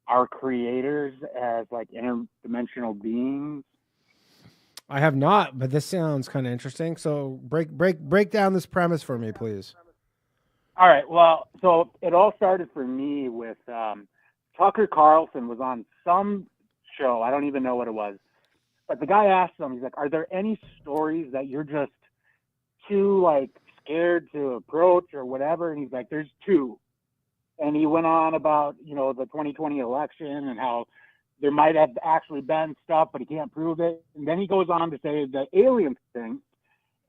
our creators as like interdimensional beings? I have not, but this sounds kind of interesting. So break down this premise for me, please. All right. Well, so it all started for me with Tucker Carlson was on some show. I don't even know what it was. But the guy asked him, he's like, are there any stories that you're just too like scared to approach or whatever? And he's like, there's 2. And he went on about, the 2020 election and how there might have actually been stuff, but he can't prove it. And then he goes on to say the alien thing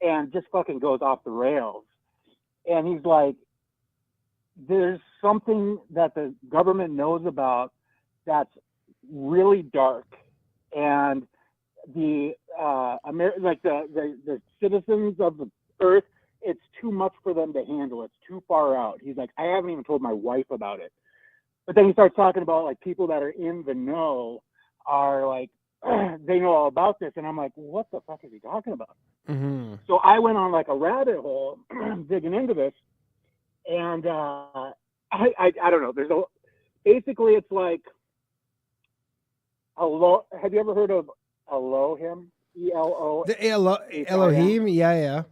and just fucking goes off the rails. And he's like, there's something that the government knows about that's really dark. And the the citizens of the earth, it's too much for them to handle. It's too far out. He's like, I haven't even told my wife about it. But then he starts talking about like people that are in the know are like, they know all about this. And I'm like, what the fuck is he talking about? Mm-hmm. So I went on like a rabbit hole digging into this. And I don't know. Basically it's like, have you ever heard of Elohim? E-L-O. The Elohim? Yeah.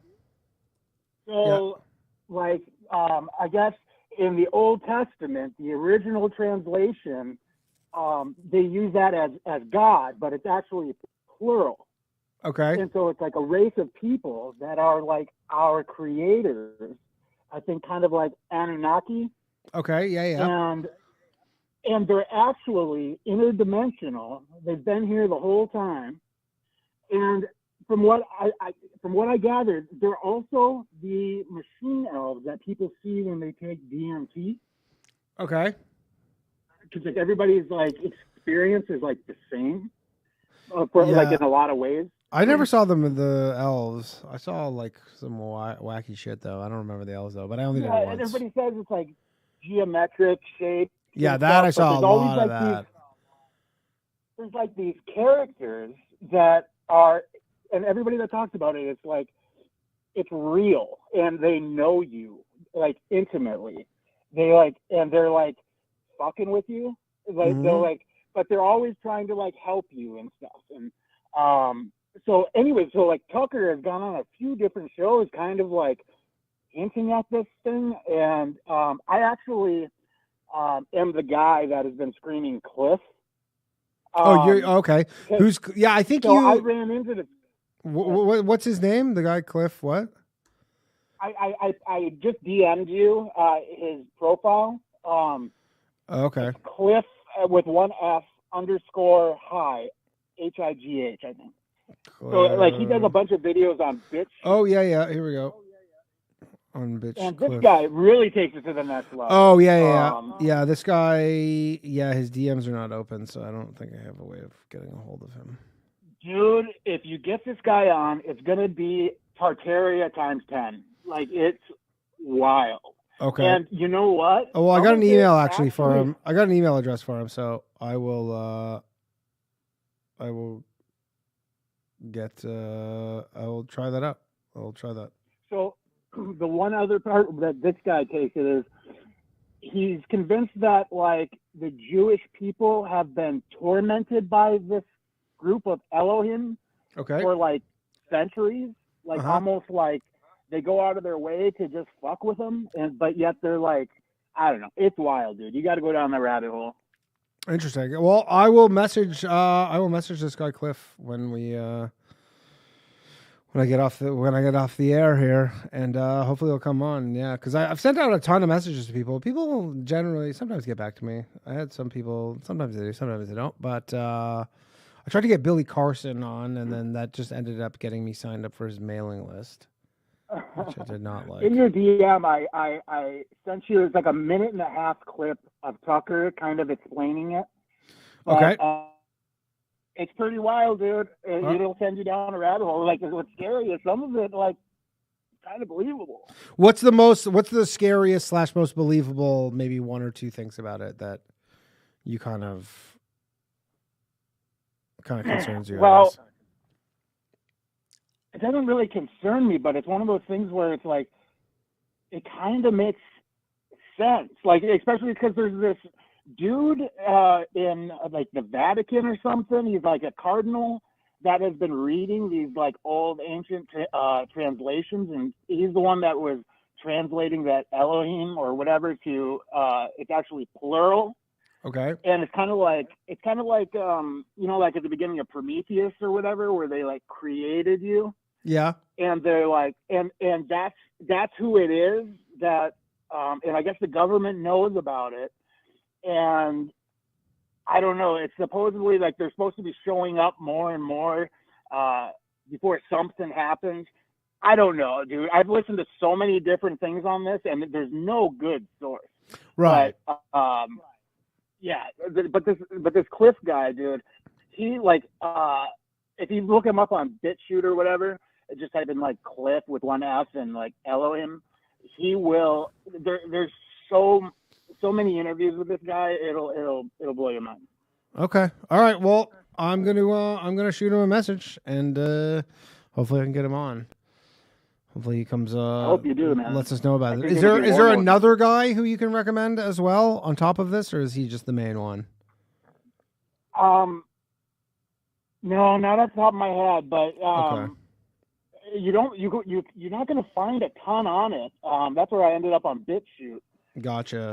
So, like, I guess in the Old Testament, the original translation, they use that as God, but it's actually plural. Okay. And so it's like a race of people that are like our creators. I think kind of like Anunnaki. Okay. Yeah. And they're actually interdimensional. They've been here the whole time. And from what I gathered, they're also the machine elves that people see when they take DMT. Okay. because like everybody's like experience is like the same, for like in a lot of ways. I never saw them in the elves. I saw like some wacky shit though. I don't remember the elves though, but I only did it once. And everybody says it's like geometric shape. Yeah, that I saw a lot of that. There's like these characters that are, and everybody that talks about it, it's like it's real, and they know you like intimately. They like, and they're like fucking with you. Like they're like, but they're always trying to like help you and stuff. And so anyway, so like Tucker has gone on a few different shows, kind of like hinting at this thing. And I actually am the guy that has been screaming Cliff. You're okay. Who's? Yeah, I think so you. I ran into the. What's his name? The guy Cliff. What? I just DM'd you his profile. Okay. Cliff with one F _ high, HIGH, I think. So like he does a bunch of videos on bitch. Oh yeah. Here we go. On bitch. And Cliff. this guy really takes it to the next level. Oh yeah. This guy. Yeah, his DMs are not open, so I don't think I have a way of getting a hold of him. Dude, if you get this guy on, it's gonna be Tartaria times 10. Like it's wild. Okay. And you know what? Oh, well, I got an email actually for him. I got an email address for him, so I will get. I will try that out. I'll try that. So the one other part that this guy takes it is he's convinced that like the Jewish people have been tormented by this group of Elohim for like centuries, like almost like they go out of their way to just fuck with them, but yet they're like, I don't know, it's wild, dude. You got to go down the rabbit hole. Interesting. Well, I will message this guy Cliff when we when I get off the air here, and hopefully he'll come on. Yeah, because I've sent out a ton of messages to people. People generally sometimes get back to me. I had some people, sometimes they do, sometimes they don't. But I tried to get Billy Carson on, and then that just ended up getting me signed up for his mailing list, which I did not like. In your DM, I sent you, it's like a 1.5-minute clip of Tucker kind of explaining it. Okay. But, it's pretty wild, dude. It'll send you down a rabbit hole. Like, what's scary is some of it, like, kind of believable. What's the scariest / most believable, maybe one or two things about it that you kind of concerns you? Well, it doesn't really concern me, but it's one of those things where it's like, it kind of makes sense. Like, especially because there's this dude in like the Vatican or something. He's like a cardinal that has been reading these like old ancient translations, and he's the one that was translating that Elohim or whatever to it's actually plural. Okay. And it's kind of like you know, like at the beginning of Prometheus or whatever, where they like created you. Yeah. And they're like, and that's who it is that and I guess the government knows about it. And I don't know, it's supposedly like they're supposed to be showing up more and more before something happens. I don't know, dude. I've listened to so many different things on this, and there's no good source. Right. But, yeah, but this Cliff guy, dude, he like if you look him up on BitChute or whatever, just type in like Cliff with one F and like Elohim, he will. There's so many interviews with this guy, it'll blow your mind. Okay. All right. Well, I'm gonna shoot him a message, and hopefully I can get him on. Hopefully he comes. I hope you do, man. Lets us know about it. Is there another guy who you can recommend as well on top of this, or is he just the main one? No, not off the top of my head, but okay. You're not gonna find a ton on it. That's where I ended up on BitChute. Gotcha.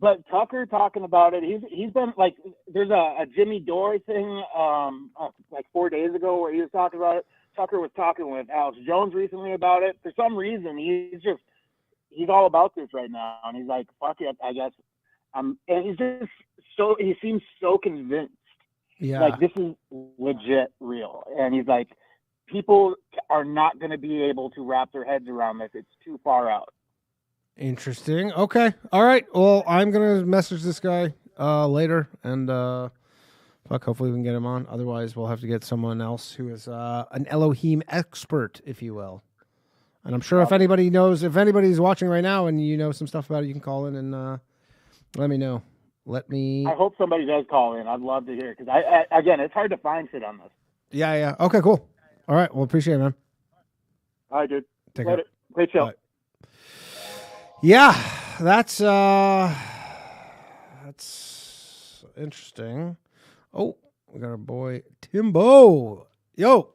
But Tucker talking about it, he's been like, there's a Jimmy Dore thing like 4 days ago where he was talking about it. Tucker was talking with Alex Jones recently about it. For some reason, he's all about this right now, and he's like, fuck it, I guess. And he seems so convinced. Yeah. Like this is legit real, and he's like, people are not going to be able to wrap their heads around this. It's too far out. Interesting. Okay. All right. Well, I'm going to message this guy later, and hopefully we can get him on. Otherwise, we'll have to get someone else who is an Elohim expert, if you will. And I'm sure if anybody's watching right now and you know some stuff about it, you can call in and let me know. I hope somebody does call in. I'd love to hear because again, it's hard to find shit on this. Yeah. Okay, cool. All right. Well, appreciate it, man. All right, dude. Take care. Great show. Yeah, that's interesting. Oh, we got our boy Timbo. Yo,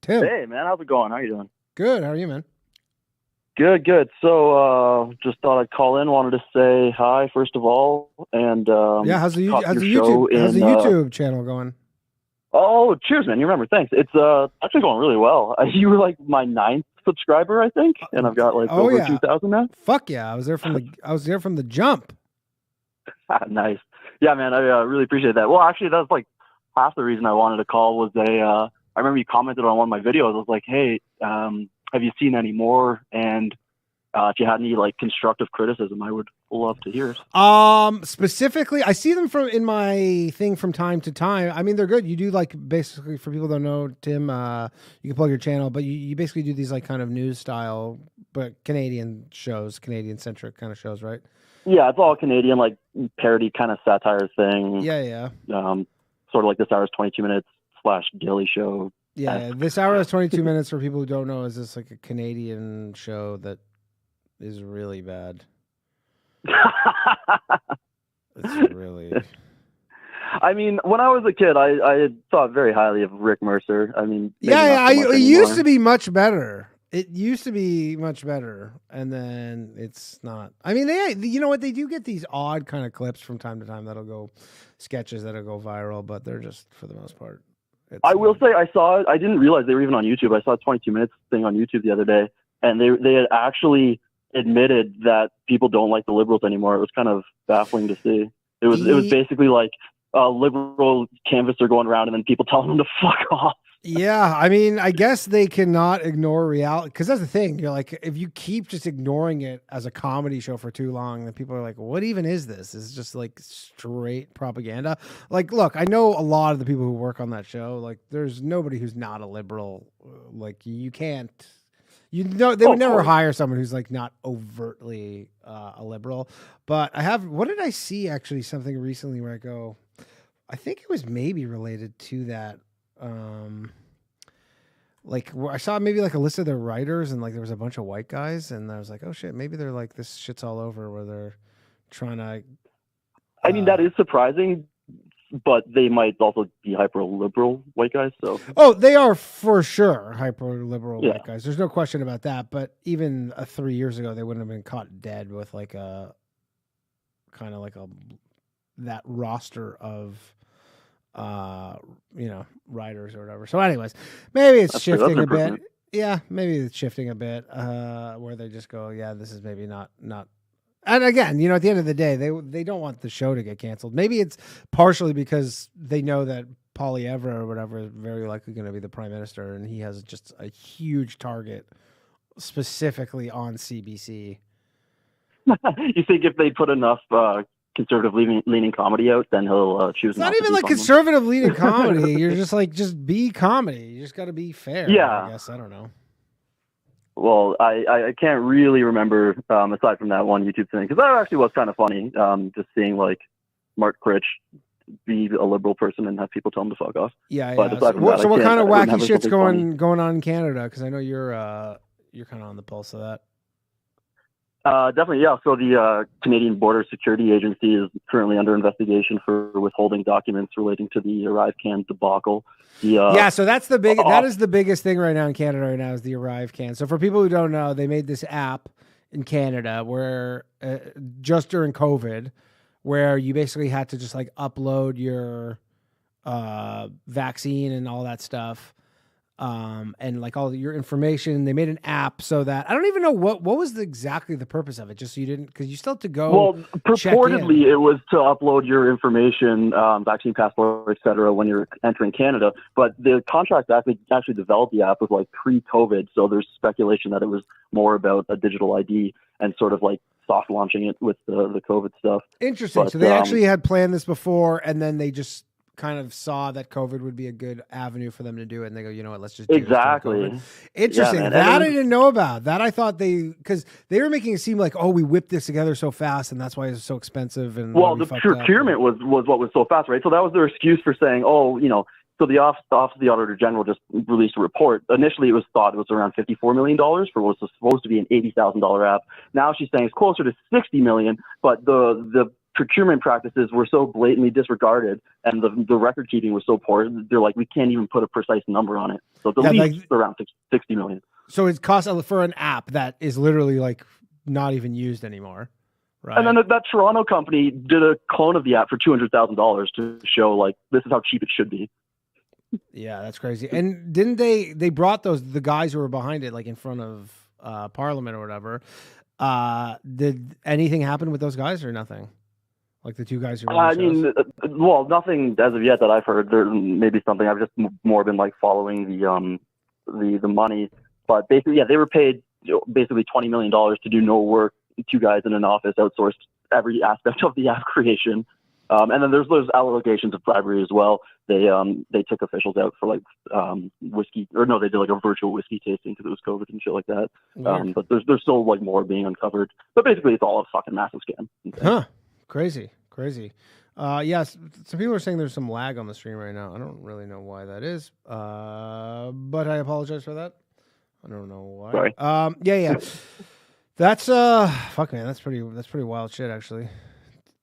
Tim. Hey, man. How's it going? How you doing? Good. How are you, man? Good. So, just thought I'd call in. Wanted to say hi first of all, and how's the YouTube channel going? Oh, cheers, man! You remember? Thanks. It's actually going really well. You were like my 9th subscriber, I think, and I've got like over 2,000 now. Fuck yeah! I was there from the jump. Nice. Yeah, man. I really appreciate that. Well, actually, that's like half the reason I wanted to call was I remember you commented on one of my videos. I was like, hey, have you seen any more? And if you had any like constructive criticism, I would love to hear it. Specifically, I see them in my thing from time to time. I mean, they're good. You do like basically, for people who don't know, Tim, you can plug your channel, but you basically do these like kind of news style, but Canadian shows, Canadian centric kind of shows, right? Yeah, it's all Canadian, like parody kind of satire thing. Yeah. Sort of like This Hour's 22 Minutes / Daily Show. Yeah, This Hour is 22 Minutes. For people who don't know, is this like a Canadian show that is really bad. It's really. I mean, when I was a kid, I thought very highly of Rick Mercer. I mean, it used to be much better. It used to be much better, and then it's not. I mean, you know what? They do get these odd kind of clips from time to time sketches that'll go viral, but they're just, for the most part. I will say I saw it. I didn't realize they were even on YouTube. I saw a 22 Minutes thing on YouTube the other day, and they had actually admitted that people don't like the Liberals anymore. It was kind of baffling to see. It was basically like a liberal canvasser going around and then people telling them to fuck off. Yeah, I mean, I guess they cannot ignore reality, because that's the thing. You're like, if you keep just ignoring it as a comedy show for too long, then people are like, what even is this? It's just like straight propaganda. Like, look, I know a lot of the people who work on that show. Like, there's nobody who's not a liberal. Like, you can't, they would never hire someone who's like not overtly a liberal. But what did I see actually something recently where I go, I think it was maybe related to that. Like I saw maybe like a list of their writers, and like there was a bunch of white guys, and I was like, oh shit, maybe they're like, this shit's all over, where they're trying to. I mean, that is surprising, but they might also be hyper liberal white guys. So. Oh, they are for sure hyper liberal white guys. There's no question about that. But even 3 years ago, they wouldn't have been caught dead with like a kind of like that roster of. Writers or whatever. So anyways, maybe it's shifting a bit. Yeah, maybe it's shifting a bit, where they just go, yeah, this is maybe not. And again, at the end of the day, they don't want the show to get canceled. Maybe it's partially because they know that Poilievre or whatever is very likely going to be the prime minister, and he has just a huge target specifically on CBC. You think if they put enough conservative leaning comedy out, then he'll choose. It's not even like conservative leaning comedy. You're just like, just be comedy. You just got to be fair. Yeah. I guess. I don't know. Well, I can't really remember aside from that one YouTube thing, because that actually was kind of funny. Just seeing like Mark Critch be a liberal person and have people tell him to fuck off. Yeah. But so what kind of wacky shit's going on in Canada? Because I know you're kind of on the pulse of that. Definitely, yeah. So the Canadian Border Security Agency is currently under investigation for withholding documents relating to the ArriveCan debacle. So that's that is the biggest thing right now in Canada right now is the ArriveCan. So for people who don't know, they made this app in Canada where just during COVID, where you basically had to just like upload your vaccine and all that stuff. and like all your information. They made an app so that I don't even know what was exactly the purpose of it. Just so you didn't, because you still have to go. Well, purportedly it was to upload your information, vaccine passport, et cetera, when you're entering Canada. But the contract actually developed the app was like pre-COVID, so there's speculation that it was more about a digital ID and sort of like soft launching it with the COVID stuff. Interesting. But, so they actually had planned this before, and then they just kind of saw that COVID would be a good avenue for them to do it, and they go, you know what, let's just do exactly. This interesting. Yeah, that I didn't know about. That I thought because they were making it seem like, oh, we whipped this together so fast, and that's why it's so expensive. And well, the procurement was what was so fast, right? So that was their excuse for saying, oh, you know. So the Office of the Auditor General just released a report. Initially, it was thought it was around $54 million for what was supposed to be an $80,000 app. Now she's saying it's closer to $60 million, but the procurement practices were so blatantly disregarded and the record keeping was so poor. They're like, we can't even put a precise number on it. So the least around $60 million. So it costs for an app that is literally like not even used anymore. Right. And then that Toronto company did a clone of the app for $200,000 to show like, this is how cheap it should be. Yeah, that's crazy. And didn't they brought the guys who were behind it, like in front of Parliament or whatever. Did anything happen with those guys or nothing? Like the two guys who were well, nothing as of yet that I've heard. There may be something. I've just more been like following the money. But basically, yeah, they were paid basically $20 million to do no work. Two guys in an office outsourced every aspect of the app creation. And then there's allegations of bribery as well. They took officials out for like whiskey, or no, they did like a virtual whiskey tasting because it was COVID and shit like that. But there's still like more being uncovered. But basically, it's all a fucking massive scam. Huh? Crazy. Yes, some people are saying there's some lag on the stream right now. I don't really know why that is, but I apologize for that. I don't know why. Sorry. Yeah. That's fuck man. That's pretty wild shit actually.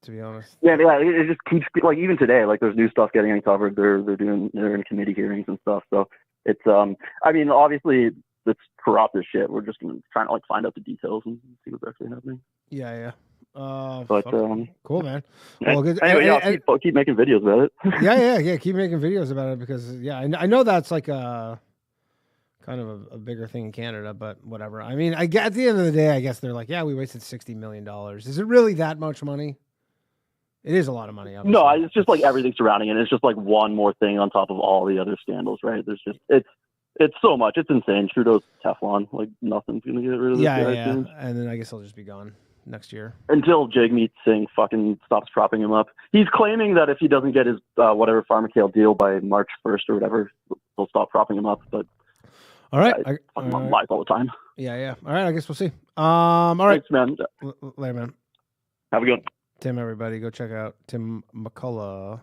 To be honest. Yeah, it just keeps like even today, like there's new stuff getting uncovered. They're in committee hearings and stuff. So it's I mean, obviously it's corrupt as shit. We're just trying to like find out the details and see what's actually happening. Yeah. But cool, man. Well, good. Anyway, keep making videos about it. yeah. Keep making videos about it because I know that's like a kind of a bigger thing in Canada, but whatever. I mean, at the end of the day, I guess they're like, yeah, we wasted $60 million. Is it really that much money? It is a lot of money. Obviously. No, it's just like everything surrounding it. It's just like one more thing on top of all the other scandals, right? There's just it's so much. It's insane. Trudeau's Teflon. Like nothing's gonna get rid of this guy. Yeah. And then I guess he'll just be gone next year until Jagmeet Singh fucking stops propping him up. He's claiming that if he doesn't get his whatever Pharmacare deal by March 1st or whatever, they'll stop propping him up. But all right, lies all the time. Yeah. All right, I guess we'll see. All right, thanks, man. Later, man. Have a good one. Tim, everybody, go check out Tim McCullough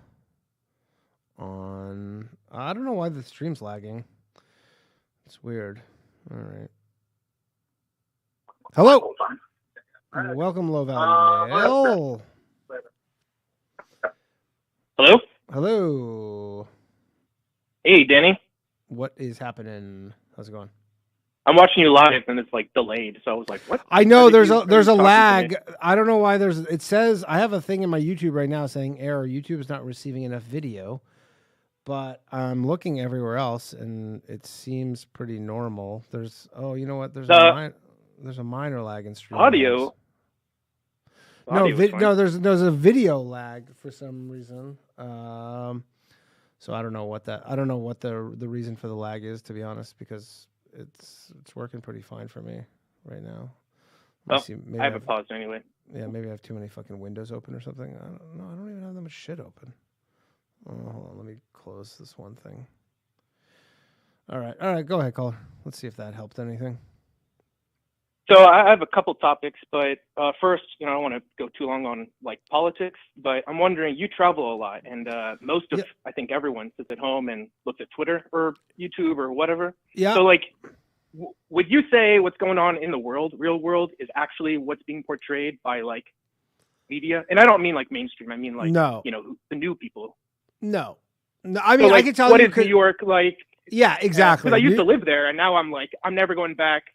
on... I don't know why the stream's lagging. It's weird. All right. Hello. Welcome, Low Value Mail. Hello? Hello. Hey, Danny. What is happening? How's it going? I'm watching you live and it's like delayed, so I was like, "What?" I know there's a lag. I don't know why it says I have a thing in my YouTube right now saying error. YouTube is not receiving enough video, but I'm looking everywhere else and it seems pretty normal. There's you know what? There's a minor lag in stream. Audio. No, there's a video lag for some reason. So I don't know what the reason for the lag is, to be honest, because it's working pretty fine for me right now. I have it paused anyway. Yeah, maybe I have too many fucking windows open or something. I don't know. I don't even have that much shit open. Oh, hold on. Let me close this one thing. All right. Go ahead, caller. Let's see if that helped anything. So I have a couple topics, but first, I don't want to go too long on like politics, but I'm wondering, you travel a lot, and most of, I think everyone sits at home and looks at Twitter or YouTube or whatever. Yeah. So like, would you say what's going on in the real world, is actually what's being portrayed by like media? And I don't mean like mainstream. I mean like, the new people. No. I mean, so, like, I can tell what you. What is New York like? Yeah, exactly. Because I used to live there, and now I'm like, I'm never going back.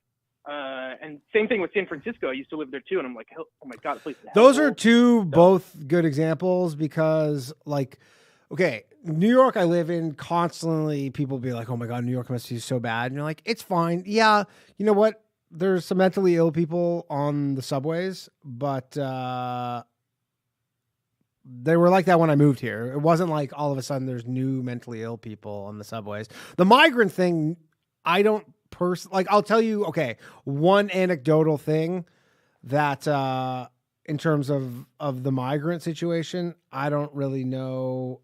And same thing with San Francisco. I used to live there too, and I'm like, oh my god, the place is Those are both good examples because, like, okay, New York I live in, constantly people be like, oh my God, New York must be so bad. And you're like, it's fine. Yeah, you know what? There's some mentally ill people on the subways, but they were like that when I moved here. It wasn't like all of a sudden there's new mentally ill people on the subways. The migrant thing, I don't like, I'll tell you, okay, one anecdotal thing that in terms of the migrant situation, I don't really know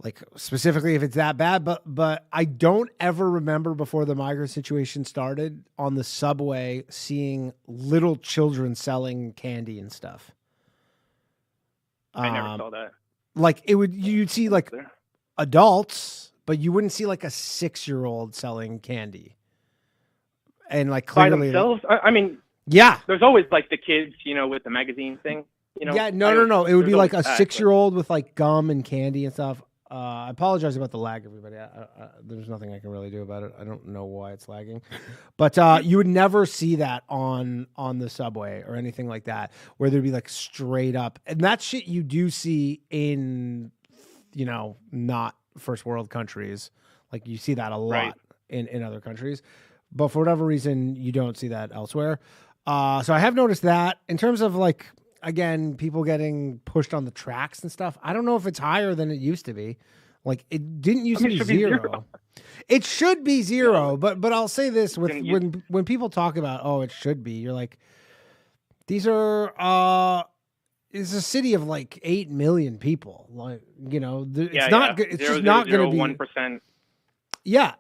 like specifically if it's that bad, but I don't ever remember before the migrant situation started on the subway seeing little children selling candy and stuff. I never saw that. Like you'd see like adults, but you wouldn't see like a 6-year-old selling candy. And like clearly by themselves. I mean, yeah, there's always like the kids, with the magazine thing. Yeah, no. It would be like a 6-year-old with like gum and candy and stuff. I apologize about the lag, everybody. There's nothing I can really do about it. I don't know why it's lagging, but you would never see that on the subway or anything like that, where there'd be like straight up, and that shit you do see in, not first world countries. Like you see that a lot in other countries, but for whatever reason, you don't see that elsewhere. So I have noticed that in terms of like, again, people getting pushed on the tracks and stuff. I don't know if it's higher than it used to be. Like it didn't used to be zero. It should be zero, but I'll say this with when people talk about, oh, it should be, you're like, these are it's a city of like 8 million people. Like, it's not it's just not going to be 1%. Yeah,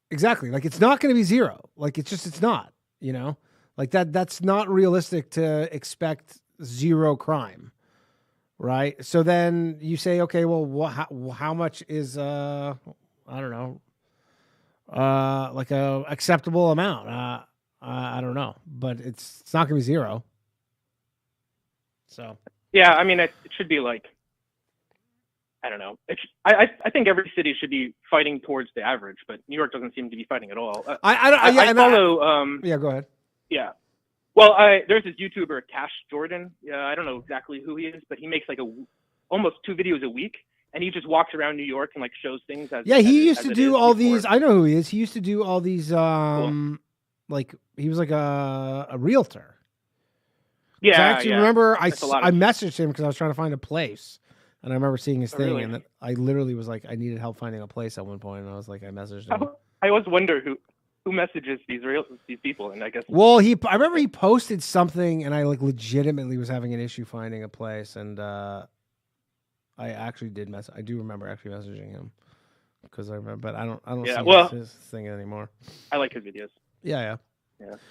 exactly. Like it's not going to be zero. Like it's not, like that's not realistic to expect zero crime, right? So then you say, okay, well, how much is I don't know, like a acceptable amount? I don't know, but it's not going to be zero. So yeah, I mean, it should be like, I don't know. I think every city should be fighting towards the average, but New York doesn't seem to be fighting at all. I follow. Yeah, go ahead. Yeah. Well, there's this YouTuber, Cash Jordan. I don't know exactly who he is, but he makes like almost 2 videos a week, and he just walks around New York and like shows things. He used to do all these. I know who he is. He used to do all these. Cool. Like he was like a realtor. Yeah, I actually remember I messaged him because I was trying to find a place, and I remember seeing his thing, really? And that I literally was like, I needed help finding a place at one point, and I was like, I messaged him. I always wonder who messages these people, and I guess. Well, I remember he posted something, and I like legitimately was having an issue finding a place, and I actually did I do remember actually messaging him because I remember, but I don't see his thing anymore. I like his videos. Yeah.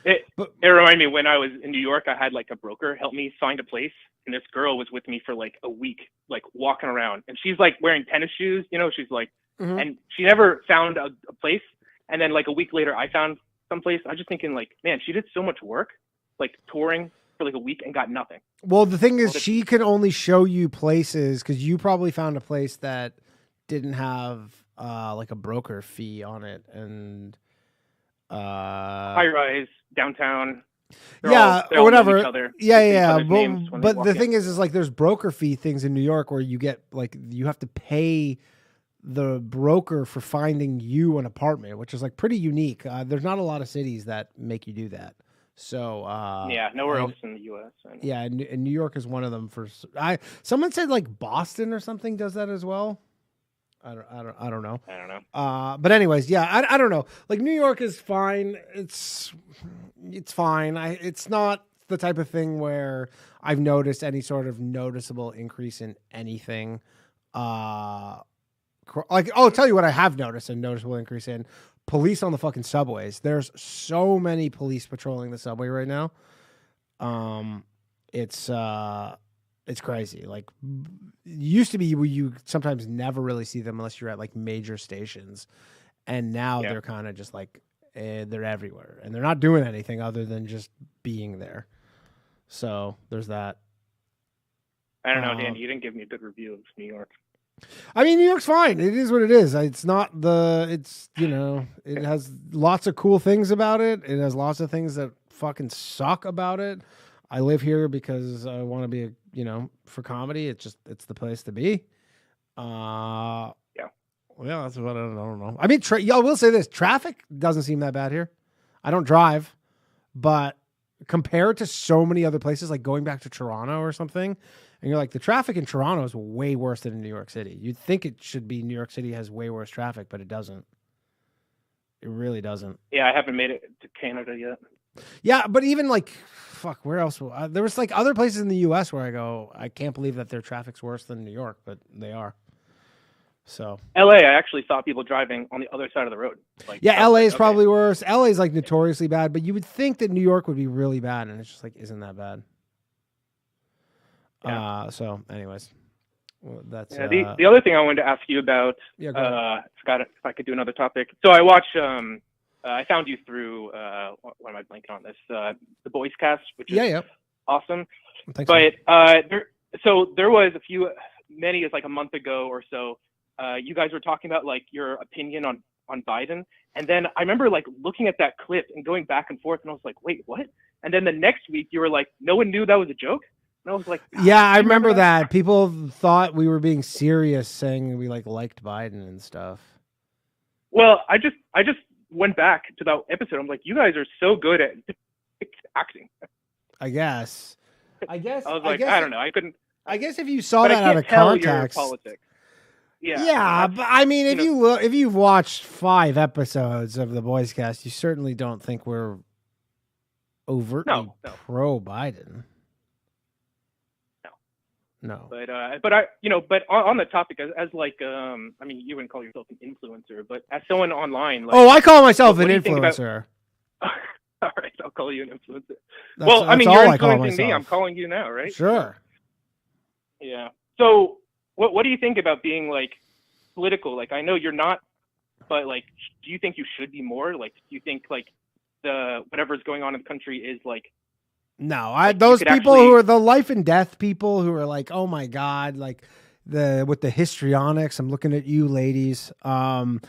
It reminded me when I was in New York, I had like a broker help me find a place, and this girl was with me for like a week, like walking around, and she's like wearing tennis shoes, she's like, and she never found a place. And then like a week later, I found someplace. I was just thinking like, man, she did so much work, like touring for like a week and got nothing. Well, the thing is, she can only show you places because you probably found a place that didn't have like a broker fee on it, and high rise downtown. Or whatever. But the thing is like there's broker fee things in New York where you get like you have to pay the broker for finding you an apartment, which is like pretty unique. There's not a lot of cities that make you do that. So nowhere else in the U.S. And New York is one of them. Someone said like Boston or something does that as well. I don't know. But anyways, I don't know. Like New York is fine. It's fine. It's not the type of thing where I've noticed any sort of noticeable increase in anything. Like, I'll tell you what I have noticed a noticeable increase in police on the fucking subways. There's so many police patrolling the subway right now. It's crazy. Like, it used to be where you sometimes never really see them unless you're at like major stations, and now they're kind of just like they're everywhere, and they're not doing anything other than just being there. So there's that. I don't know, Dan. You didn't give me a good review of New York. I mean, New York's fine. It is what it is. It's not it has lots of cool things about it. It has lots of things that fucking suck about it. I live here because I want to be a for comedy, it's the place to be. Yeah. Well, that's what I don't know. I mean, I will say this: traffic doesn't seem that bad here. I don't drive, but compared to so many other places, like going back to Toronto or something, and you're like, the traffic in Toronto is way worse than in New York City. You'd think it should be New York City has way worse traffic, but it doesn't. It really doesn't. Yeah, I haven't made it to Canada yet. Yeah, but even like, where else? There was like other places in the U.S. where I go, I can't believe that their traffic's worse than New York, but they are. So LA, I actually saw people driving on the other side of the road. Like, yeah, LA is probably worse. LA is like notoriously bad, but you would think that New York would be really bad, and it's just like isn't that bad. Yeah. So, anyways, well, that's the other thing I wanted to ask you about. Yeah, forgot if I could do another topic. So I watched. I found you through. What am I blanking on this? The Boys Cast, which is awesome. Thanks, but there was many is like a month ago or so. You guys were talking about like your opinion on Biden, and then I remember like looking at that clip and going back and forth, and I was like, wait, what? And then the next week you were like, no one knew that was a joke. And I was like, yeah, I remember that. People thought we were being serious, saying we liked Biden and stuff. Well, I just went back to that episode. I'm like, you guys are so good at acting. I guess. I was like, I don't know. I guess if you saw that out of context. Politics. Yeah. Yeah, but I mean, if you've watched 5 episodes of the Boys Cast, you certainly don't think we're overtly pro Biden. No. But on the topic as like I mean, you wouldn't call yourself an influencer, but as someone online, like, I call myself an influencer. All right, I'll call you an influencer. That's you're influencing me. I'm calling you now, right? Sure. Yeah. So, what do you think about being like political? Like, I know you're not, but like, do you think you should be more? Like, do you think like whatever's going on in the country is like? No, those people who are the life and death people who are like, oh my God, like with the histrionics. I'm looking at you, ladies. No,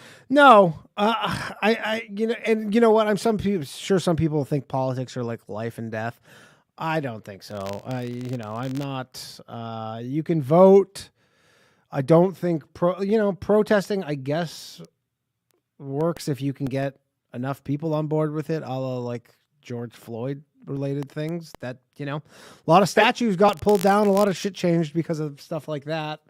and you know what? I'm sure some people think politics are like life and death. I don't think so. I'm not. You can vote. I don't think protesting, I guess, works if you can get enough people on board with it, a la like George Floyd related things that, a lot of statues got pulled down, a lot of shit changed because of stuff like that.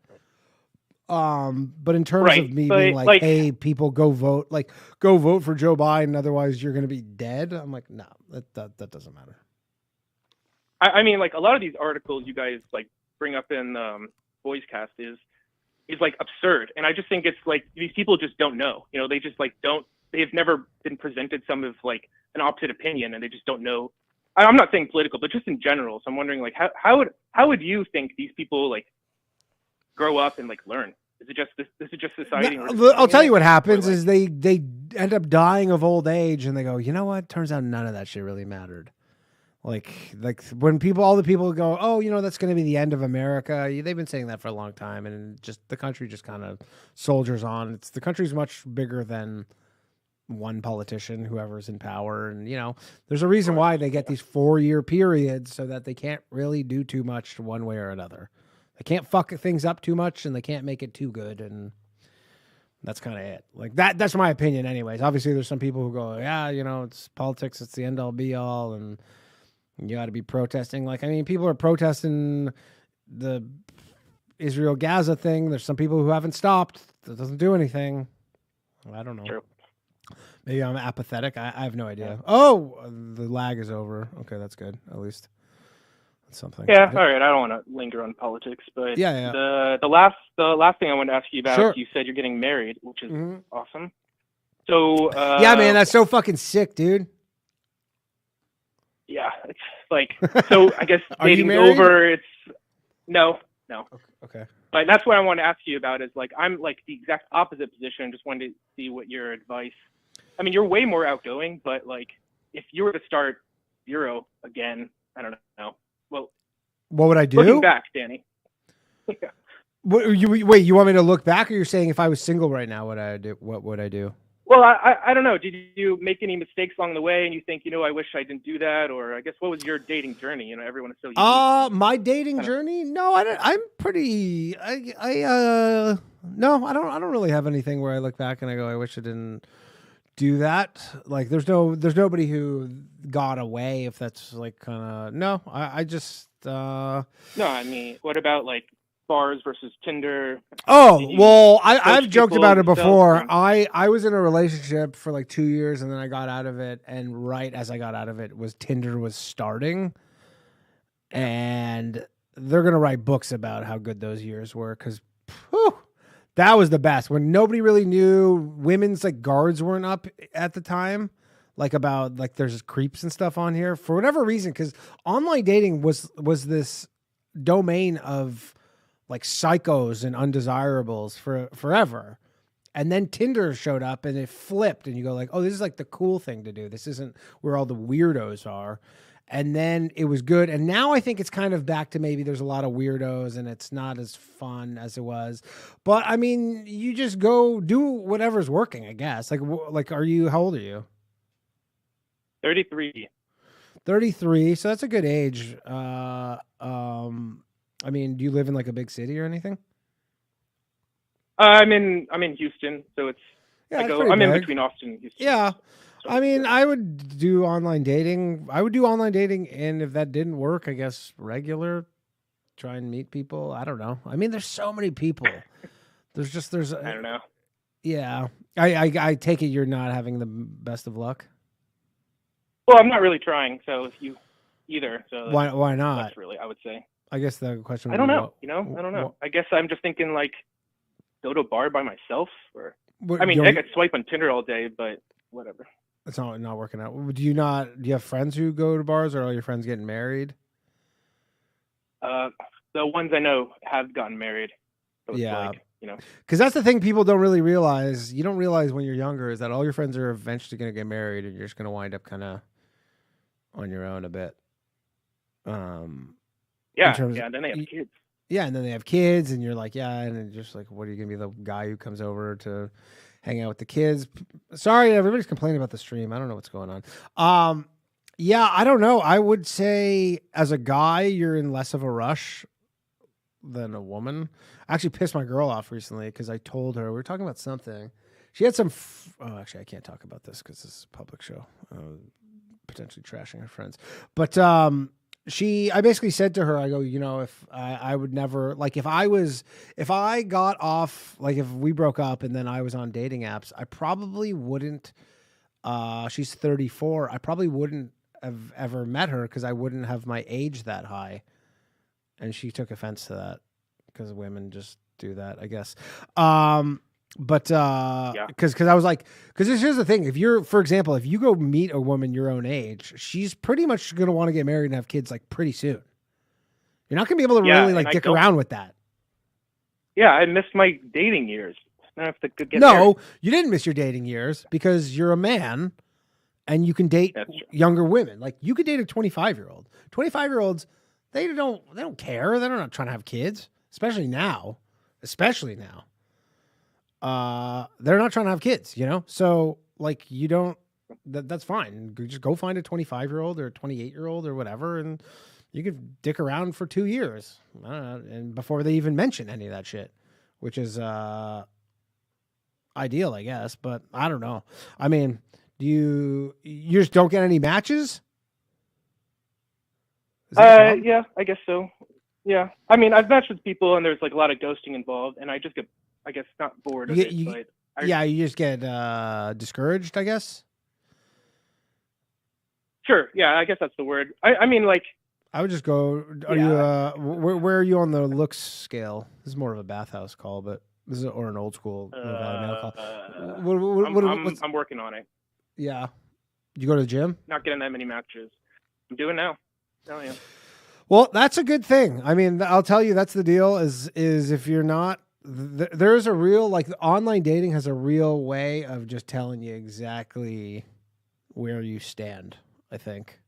But in terms of me being like, hey, people go vote for Joe Biden, otherwise you're going to be dead. I'm like, no, that doesn't matter. I mean, like a lot of these articles you guys like bring up in Boys Cast is like absurd. And I just think it's like, these people just don't know, they just like they've never been presented some of like an opposite opinion, and they just don't know. I'm not saying political, but just in general. So I'm wondering, like, how would you think these people like grow up and like learn? Is it just this is just society? I'll tell you what happens is they end up dying of old age, and they go, you know what? Turns out none of that shit really mattered. Like when all the people go, oh, that's going to be the end of America. They've been saying that for a long time, and just the country just kind of soldiers on. The country's much bigger than one politician, whoever's in power. And, there's a reason why they get these 4-year periods so that they can't really do too much one way or another. They can't fuck things up too much, and they can't make it too good. And that's kind of it. Like that's my opinion anyways. Obviously there's some people who go, yeah, it's politics. It's the end all be all. And you got to be protesting. Like, I mean, people are protesting the Israel-Gaza thing. There's some people who haven't stopped. That doesn't do anything. I don't know. True. Maybe I'm apathetic. I have no idea. Oh, the lag is over. Okay, that's good. At least that's something. Yeah. All right. I don't want to linger on politics, but yeah. The last thing I wanted to ask you about, sure. You said you're getting married, which is awesome. So yeah, man, that's so fucking sick, dude. Yeah, it's like, so I guess dating's over. It's no. Okay. But that's what I want to ask you about is like, I'm like the exact opposite position. Just wanted to see what your advice. I mean, you're way more outgoing, but like, if you were to start 0 again, I don't know. Well, what would I do? Looking back, Danny. Wait, you want me to look back, or you're saying if I was single right now, what would I do? Well, I don't know. Did you make any mistakes along the way, and you think, I wish I didn't do that, or I guess what was your dating journey? Everyone is so unique. My dating journey? No, I don't. I'm pretty. No, I don't really have anything where I look back and I go, I wish I didn't do that. Like, there's nobody who got away. If that's like kind of no, I just. No, I mean, what about like bars versus Tinder? Oh, well, I've joked about it yourself, before. I was in a relationship for like 2 years and then I got out of it. And right as I got out of it was Tinder was starting. And they're going to write books about how good those years were. Cause that was the best when nobody really knew. Women's like guards weren't up at the time. Like about like there's creeps and stuff on here for whatever reason. Cause online dating was this domain of like psychos and undesirables for forever. And then Tinder showed up and it flipped and you go like, oh, this is like the cool thing to do. This isn't where all the weirdos are. And then it was good. And now I think it's kind of back to maybe there's a lot of weirdos and it's not as fun as it was. But I mean, you just go do whatever's working, I guess. Like, how old are you? 33. 33. So that's a good age. I mean, do you live in like a big city or anything? I'm in Houston, so it's. Yeah, I'm in between Austin and Houston. Yeah, I mean, I would do online dating. And if that didn't work, I guess regular. Try and meet people. I don't know. I mean, there's so many people. There's. I don't know. Yeah, I take it you're not having the best of luck. Well, I'm not really trying. So if you either, so why not? That's really, I would say. I guess the question. I don't know. I don't know. I guess I'm just thinking like, go to a bar by myself, or I mean, I could swipe on Tinder all day, but whatever. It's not working out. Do you have friends who go to bars, or are all your friends getting married? The ones I know have gotten married. So yeah. Like, because that's the thing people don't really realize. You don't realize when you're younger is that all your friends are eventually going to get married, and you're just going to wind up kind of on your own a bit. Yeah, and then they have kids. Yeah, and then they have kids, and you're like, yeah, and it's just like, what are you going to be, the guy who comes over to hang out with the kids? Sorry, everybody's complaining about the stream. I don't know what's going on. Yeah, I don't know. I would say as a guy, you're in less of a rush than a woman. I actually pissed my girl off recently because I told her, we were talking about something. She had some, actually, I can't talk about this because this is a public show. Potentially trashing her friends. But, I basically said to her, I go, if I would never, like, if I got off, like, if we broke up and then I was on dating apps, I probably wouldn't, she's 34. I probably wouldn't have ever met her because I wouldn't have my age that high. And she took offense to that because women just do that, I guess. But because I was like, because here's the thing: for example, if you go meet a woman your own age, she's pretty much going to want to get married and have kids like pretty soon. You're not going to be able to really like dick around with that. Yeah, I missed my dating years. I have to get no, married. You didn't miss your dating years because you're a man, and you can date younger women. Like you could date a 25-year-old. 25-year-olds, they don't care. They're not trying to have kids, especially now. They're not trying to have kids, So like that's fine. Just go find a 25-year-old or a 28-year-old or whatever, and you could dick around for 2 years, and before they even mention any of that shit, which is ideal, I guess. But I don't know. I mean, you just don't get any matches? Yeah, I guess so. Yeah, I mean, I've matched with people, and there's like a lot of ghosting involved, and I just get, I guess, not bored of it. You just get discouraged, I guess. Sure. Yeah, I guess that's the word. I mean, like. I would just go. Are you? Where are you on the looks scale? This is more of a bathhouse call, but this is or an old school male call. I'm working on it. Yeah. You go to the gym? Not getting that many matches. I'm doing now. Oh yeah. Well, that's a good thing. I mean, I'll tell you, that's the deal. Is if you're not, there's a real like online dating has a real way of just telling you exactly where you stand. I think.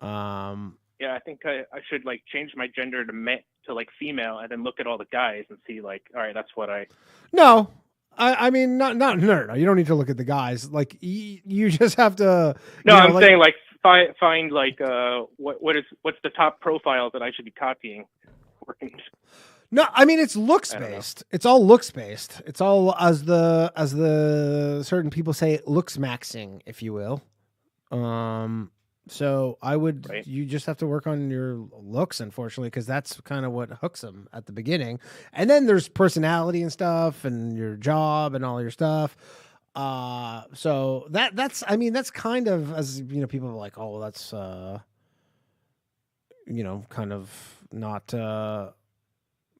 Yeah, I think I should like change my gender to like female, and then look at all the guys and see like, all right, that's what I. No, I mean, not no. You don't need to look at the guys. Like you just have to. No, you know, I'm saying like find like what's the top profile that I should be copying. No, I mean it's looks based. It's all looks based. It's all as the certain people say, looks maxing, if you will. So I would, you just have to work on your looks, unfortunately, because that's kind of what hooks them at the beginning. And then there's personality and stuff and your job and all your stuff. So that's kind of, as you know, people are like, oh, that's, kind of not,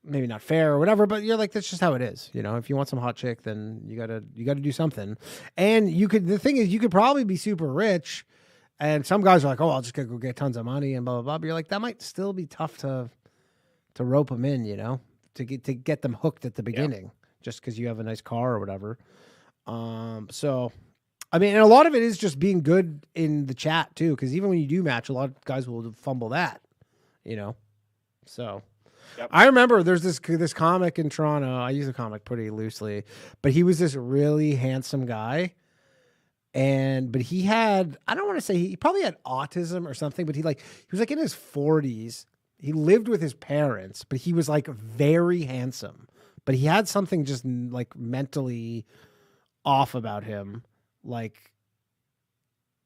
maybe not fair or whatever, but you're like, that's just how it is. You know, if you want some hot chick, then you gotta do something. And the thing is, you could probably be super rich. And some guys are like, oh, I'll just go get tons of money and blah, blah, blah. But you're like, that might still be tough to rope them in, to get them hooked at the beginning, just because you have a nice car or whatever. So, I mean, and a lot of it is just being good in the chat too, because even when you do match, a lot of guys will fumble that, So, I remember there's this comic in Toronto. I use the comic pretty loosely, but he was this really handsome guy. But he had, I don't want to say, he probably had autism or something, but he was like in his 40s. He lived with his parents, but he was like very handsome. But he had something just like mentally off about him. Like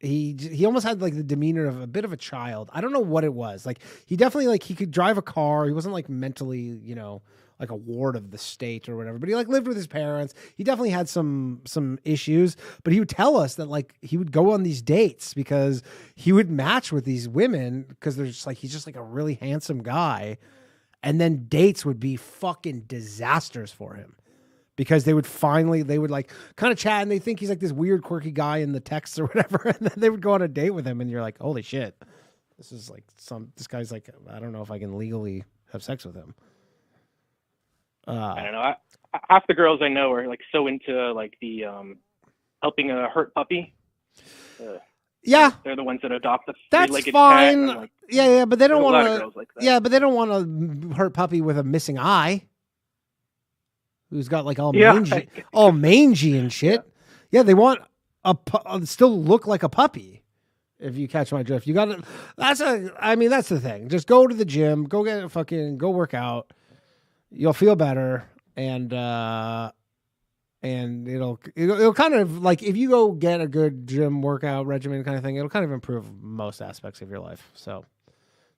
he almost had like the demeanor of a bit of a child. I don't know what it was. Like he definitely, like, he could drive a car. He wasn't like mentally, like a ward of the state or whatever, but he like lived with his parents. He definitely had some issues, but he would tell us that like he would go on these dates because he would match with these women because they're just like, he's just like a really handsome guy. And then dates would be fucking disasters for him because they would like kind of chat and they think he's like this weird, quirky guy in the texts or whatever. And then they would go on a date with him and you're like, holy shit, this guy's like, I don't know if I can legally have sex with him. I don't know. Half the girls I know are like so into like the helping a hurt puppy. Yeah, they're the ones that adopt the that's fine. Cat. Like, yeah, but they don't want to. Like but they don't want a hurt puppy with a missing eye, who's got like all mangy and shit. Yeah, they want still look like a puppy. If you catch my drift, you got to. That's the thing. Just go to the gym, go work out. You'll feel better, and it'll kind of like, if you go get a good gym workout regimen kind of thing, it'll kind of improve most aspects of your life. So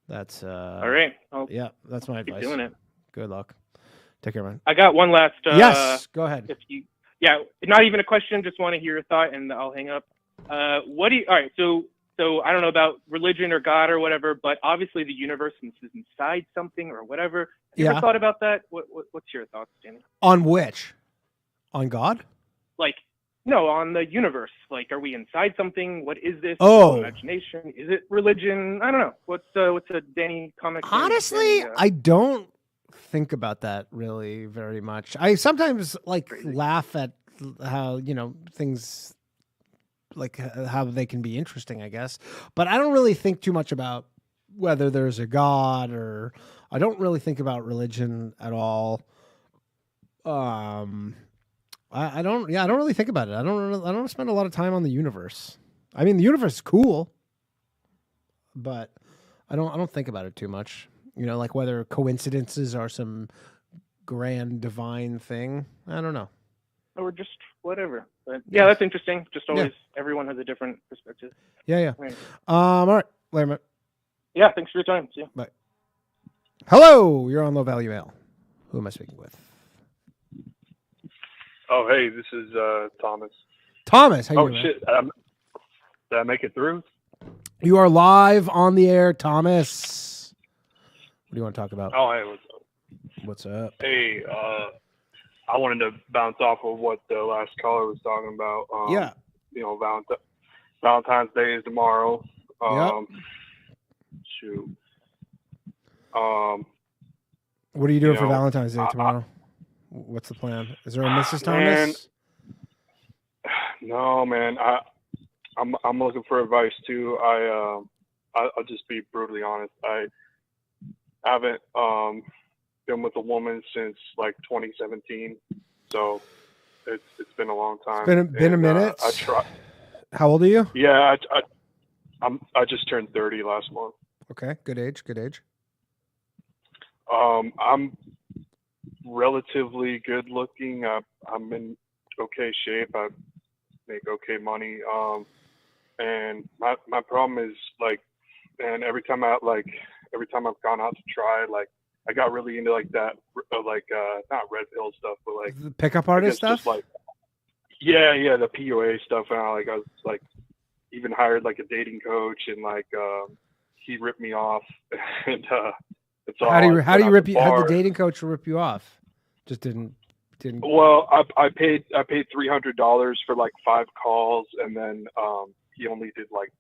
that's all right. That's my advice. Keep doing it. Good luck. Take care, man. I got one last. Yes, go ahead. Not even a question. Just want to hear your thought, and I'll hang up. All right. So I don't know about religion or God or whatever, but obviously the universe is inside something or whatever. Have you ever thought about that? What's your thoughts, Danny? On which? On God? Like, no, on the universe. Like, are we inside something? What is this? Oh, imagination? Is it religion? I don't know. What's a Danny comic? Honestly, I don't think about that really very much. I sometimes laugh at how things, like how they can be interesting, I guess. But I don't really think too much about whether there's a God, or I don't really think about religion at all. I don't really think about it. I don't spend a lot of time on the universe. I mean, the universe is cool, but I don't think about it too much. Like whether coincidences are some grand divine thing. I don't know. Or just whatever. But yeah, that's interesting. Just always, everyone has a different perspective. Yeah. Right. All right. Later, mate. Yeah, thanks for your time. See you. Bye. Hello, you're on Low Value Mail. Who am I speaking with? Oh, hey, this is Thomas. Thomas, how you doing? Oh, shit. Did I make it through? You are live on the air, Thomas. What do you want to talk about? Oh, hey, what's up? What's up? Hey, I wanted to bounce off of what the last caller was talking about. Valentine's Day is tomorrow. Shoot. What are you doing for Valentine's Day tomorrow? What's the plan? Is there a Mrs. Thomas? No, man. I'm looking for advice too. I'll just be brutally honest. I haven't been with a woman since like 2017. So It's been a long time. It's been a minute. I try. How old are you? Yeah, I just turned 30 last month. Okay, good age. Good age. I'm relatively good looking. I'm in okay shape. I make okay money. And my problem is like, and every time I've gone out to try, like, I got really into like that, not red pill stuff, but like The pickup artist stuff. just like, yeah, the PUA stuff. And I was like, even hired like a dating coach, and like, he ripped me off. And it's all. How do you rip you? How'd the bar. dating coach rip you off? Just didn't. Well, I paid $300 for like 5 calls, and then he only did like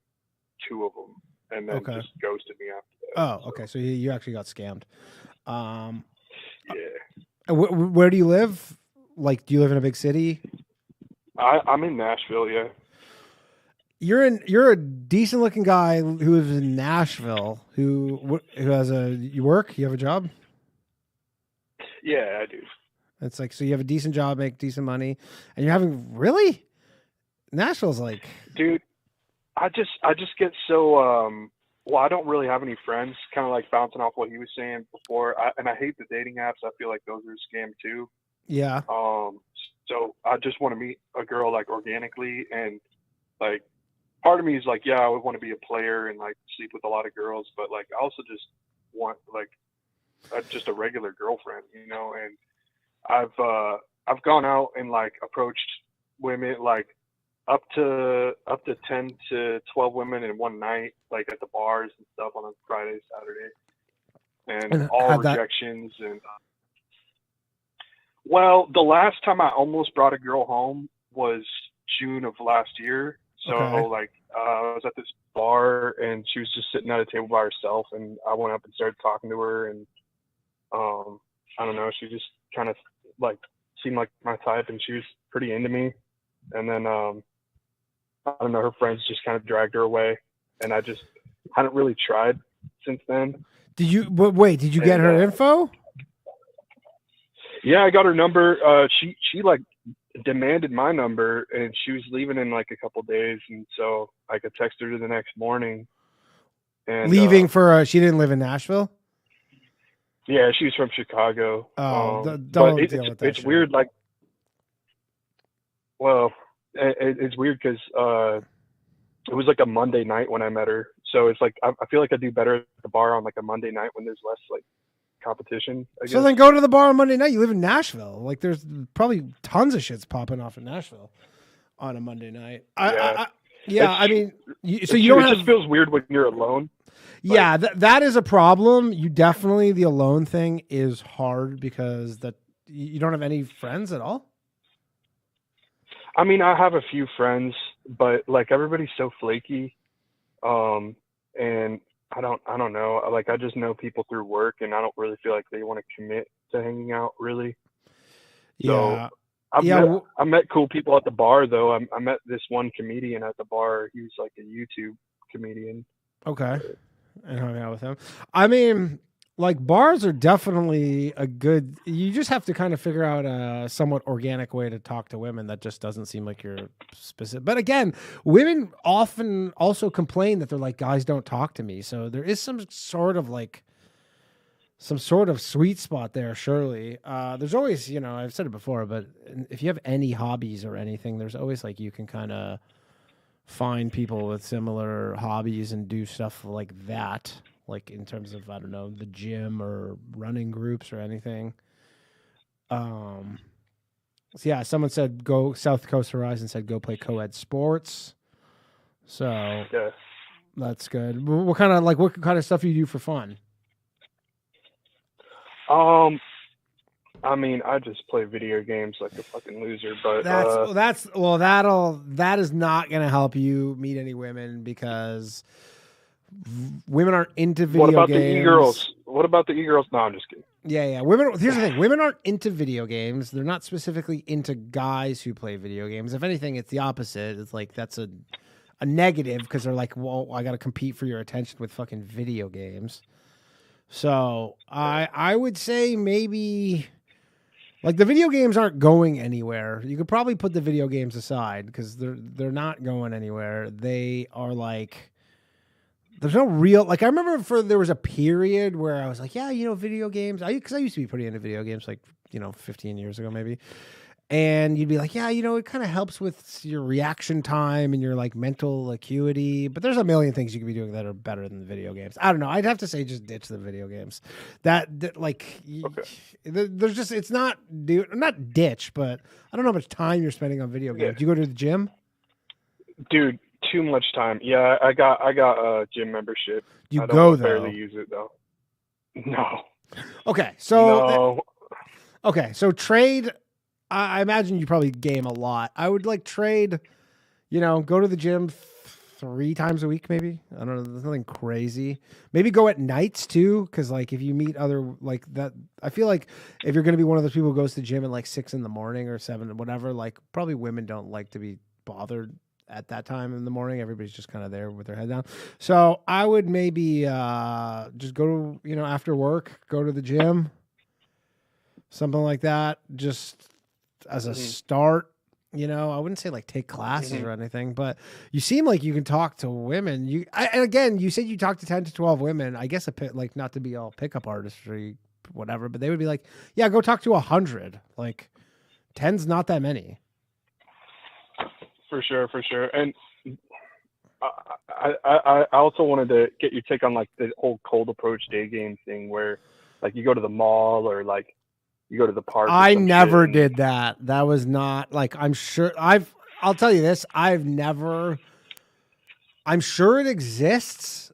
2 of them, and then just ghosted me after that. Oh, okay. So you actually got scammed. Yeah. Where do you live? Like, do you live in a big city? I'm in Nashville. Yeah. You're a decent looking guy who lives in Nashville. Who has you work? You have a job? Yeah, I do. It's like, so you have a decent job, make decent money, and you're having really? Nashville's like, dude, I just get so well, I don't really have any friends, kind of like bouncing off what he was saying before. And I hate the dating apps. I feel like those are a scam too. Yeah. So I just want to meet a girl like organically, and like part of me is like, yeah, I would want to be a player and like sleep with a lot of girls, but like I also just want like just a regular girlfriend, you know. And I've gone out and like approached women like up to 10 to 12 women in one night, like at the bars and stuff on a Friday, Saturday, and all rejections. And well, the last time I almost brought a girl home was June of last year. So like I was at this bar and she was just sitting at a table by herself, and I went up and started talking to her, and I don't know, she just kind of like seemed like my type, and she was pretty into me. And then I don't know, her friends just kind of dragged her away, and I just hadn't really tried since then. Did you get her info? Yeah, I got her number. She like demanded my number, and she was leaving in like a couple days, and so I could text her the next morning. And leaving for she didn't live in Nashville? Yeah, she's from Chicago. Don't deal with that it's shit. weird. Like, well, it's weird because it was like a Monday night when I met her. So it's like I feel like I do better at the bar on like a Monday night when there's less like competition, I guess. So then go to the bar on Monday night. You live in Nashville. Like, there's probably tons of shits popping off in Nashville on a Monday night. I mean, so you don't have. It just feels weird when you're alone. Yeah, that is a problem. The alone thing is hard because you don't have any friends at all. I mean, I have a few friends, but like everybody's so flaky, and I don't know. Like, I just know people through work, and I don't really feel like they want to commit to hanging out, really. Yeah. So I met cool people at the bar, though. I met this one comedian at the bar. He was like a YouTube comedian. Okay. And hung out with him. I mean, like, bars are definitely a good. You just have to kind of figure out a somewhat organic way to talk to women that just doesn't seem like you're specific. But again, women often also complain that they're like, guys don't talk to me. So there is some sort of sweet spot there. Surely, there's always, I've said it before, but if you have any hobbies or anything, there's always like you can kind of find people with similar hobbies and do stuff like that, like in terms of, I don't know, the gym or running groups or anything. So yeah, someone said go South Coast Horizon said go play co-ed sports. So yeah, that's good. What kind of stuff do you do for fun? I mean, I just play video games like a fucking loser, but that is not going to help you meet any women because women aren't into video games. What about the e-girls? What about the e-girls? No, I'm just kidding. Yeah. Here's the thing. Women aren't into video games. They're not specifically into guys who play video games. If anything, it's the opposite. It's like that's a negative because they're like, well, I got to compete for your attention with fucking video games. So I would say maybe Like the video games aren't going anywhere. You could probably put the video games aside because they're not going anywhere. They are like, there's no real, like I remember there was a period where I was like, yeah, video games. Because I used to be pretty into video games, like 15 years ago maybe. And you'd be like, yeah, it kind of helps with your reaction time and your like mental acuity. But there's a million things you could be doing that are better than the video games. I don't know. I'd have to say just ditch the video games. There's just, it's not ditch, but I don't know how much time you're spending on video games. Do you go to the gym? Dude, too much time. Yeah, I got a gym membership. You go though? Barely use it though. No. Okay, so so trade. I imagine you probably game a lot. I would like trade, go to the gym 3 times a week, maybe. I don't know. There's nothing crazy. Maybe go at nights too. Cause like if you meet other like that, I feel like if you're going to be one of those people who goes to the gym at like 6 a.m. or 7 or whatever, like probably women don't like to be bothered at that time in the morning. Everybody's just kind of there with their head down. So I would maybe just go to, after work, go to the gym, something like that. Just as a start, I wouldn't say like take classes or anything, but you seem like you can talk to women. And again, you said you talk to 10 to 12 women. I guess like not to be all pickup artistry, whatever, but they would be like, yeah, go talk to 100. Like 10's not that many. For sure. And I also wanted to get your take on like the whole cold approach day game thing where like you go to the mall or like you go to the park. I never did that. That was not like, I'll tell you this. I'm sure it exists,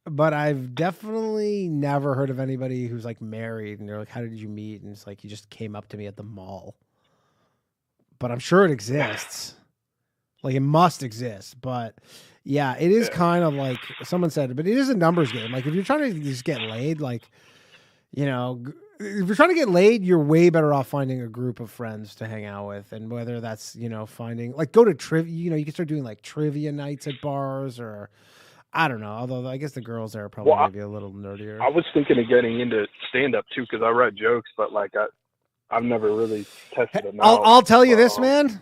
but I've definitely never heard of anybody who's like married and they're like, how did you meet? And it's like, you just came up to me at the mall, but I'm sure it exists. Like it must exist, but yeah, it is kind of like someone said, but it is a numbers game. Like if you're trying to just get laid, like, if you're trying to get laid, you're way better off finding a group of friends to hang out with. And whether that's, finding like go to trivia, you can start doing like trivia nights at bars or I don't know. Although I guess the girls there are probably maybe a little nerdier. I was thinking of getting into stand up too, because I write jokes, but like I've never really tested them out. I'll tell you this, man.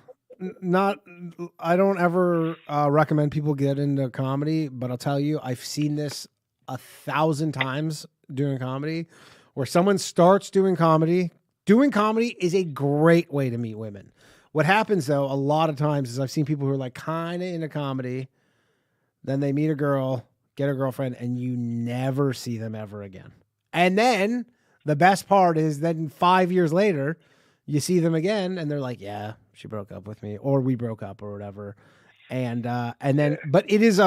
I don't ever recommend people get into comedy, but I'll tell you, I've seen this 1,000 times doing comedy, where someone starts doing comedy. Doing comedy is a great way to meet women. What happens though, a lot of times is I've seen people who are like kind of into comedy, then they meet a girl, get a girlfriend, and you never see them ever again. And then the best part is then 5 years later, you see them again and they're like, yeah, she broke up with me or we broke up or whatever. And then, but it is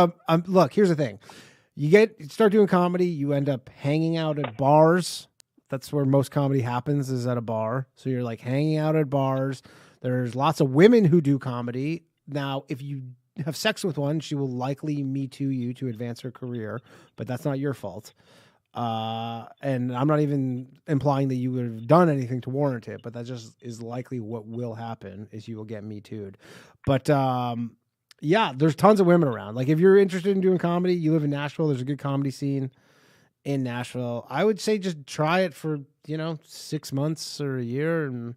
look, here's the thing. You start doing comedy, you end up hanging out at bars. That's where most comedy happens, is at a bar. So you're like hanging out at bars. There's lots of women who do comedy. Now, if you have sex with one, she will likely Me Too you to advance her career, but that's not your fault. And I'm not even implying that you would have done anything to warrant it, but that just is likely what will happen is you will get Me Too'd. But yeah, there's tons of women around. Like if you're interested in doing comedy, you live in Nashville, there's a good comedy scene in Nashville. I would say just try it for, 6 months or a year. And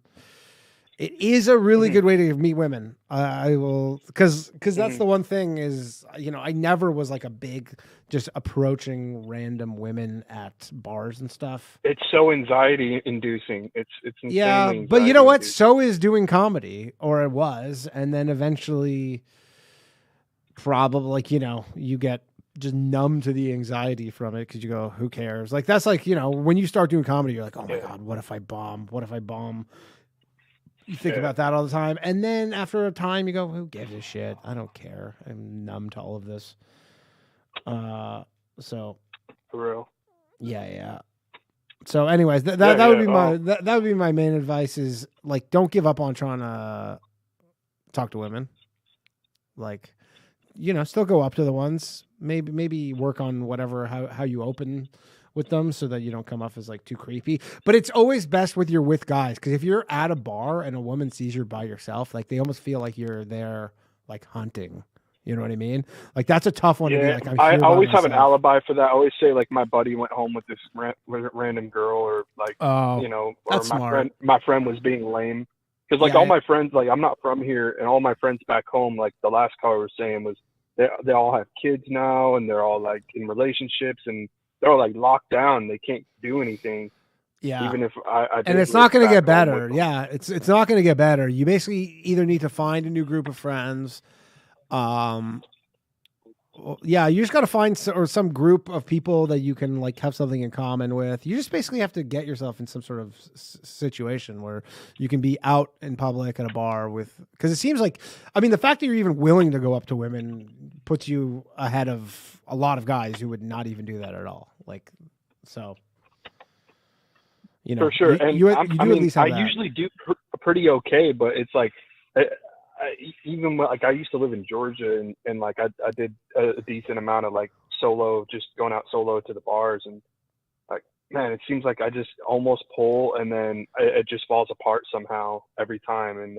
it is a really good way to meet women. I will, because that's the one thing is, I never was like a big just approaching random women at bars and stuff. It's so anxiety inducing. It's insanely yeah, but you know what? So is doing comedy, or it was, and then eventually, probably like you get just numb to the anxiety from it because you go, who cares? Like that's like when you start doing comedy, you're like, oh my god, what if I bomb? What if I bomb? You think about that all the time. And then after a time you go, who gives a shit? I don't care. I'm numb to all of this. So for real. Yeah. So anyways, that would be that would be my main advice is like, don't give up on trying to talk to women. Like, still go up to the ones, maybe work on whatever, how you open with them so that you don't come off as like too creepy. But it's always best with guys, because if you're at a bar and a woman sees you're by yourself, like they almost feel like you're there like hunting. You know what I mean? Like that's a tough one to be Yeah, like. I'm I here by always have an myself. alibi for that. I always say like my buddy went home with this random girl, or like Oh, you know, or that's my smart. friend was being lame. Because like Yeah, all my friends, like I'm not from here, and all my friends back home, like the last caller was saying, was they all have kids now, and they're all like in relationships, and they're all like locked down. They can't do anything. Yeah. Even if I and it's not going to get better. Yeah, it's not going to get better. You basically either need to find a new group of friends. Yeah, you just got to find some group of people that you can like have something in common with. You just basically have to get yourself in some sort of situation where you can be out in public at a bar with, because it seems like, I mean, the fact that you're even willing to go up to women puts you ahead of a lot of guys who would not even do that at all. Like, so, you know, for sure. And I that. usually do pretty okay, but it's like, even like I used to live in Georgia, and like I did a decent amount of like just going out solo to the bars, and like, man, it seems like I just almost pull and then it just falls apart somehow every time. And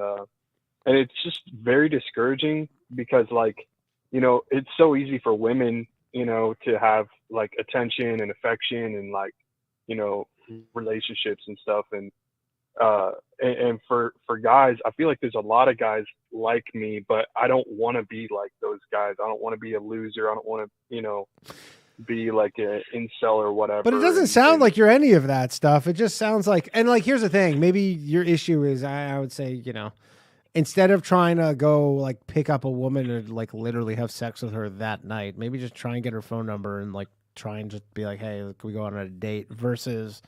it's just very discouraging because like, you know, it's so easy for women, you know, to have like attention and affection and like, you know, relationships and stuff. And for guys, I feel like there's a lot of guys like me, but I don't want to be like those guys. I don't want to be a loser. I don't want to, you know, be like an incel or whatever. But it doesn't sound like you're any of that stuff. It just sounds like, and like, here's the thing. Maybe your issue is, I would say, you know, instead of trying to go like pick up a woman and like literally have sex with her that night, maybe just try and get her phone number and like try and just be like, hey, can we go on a date, versus,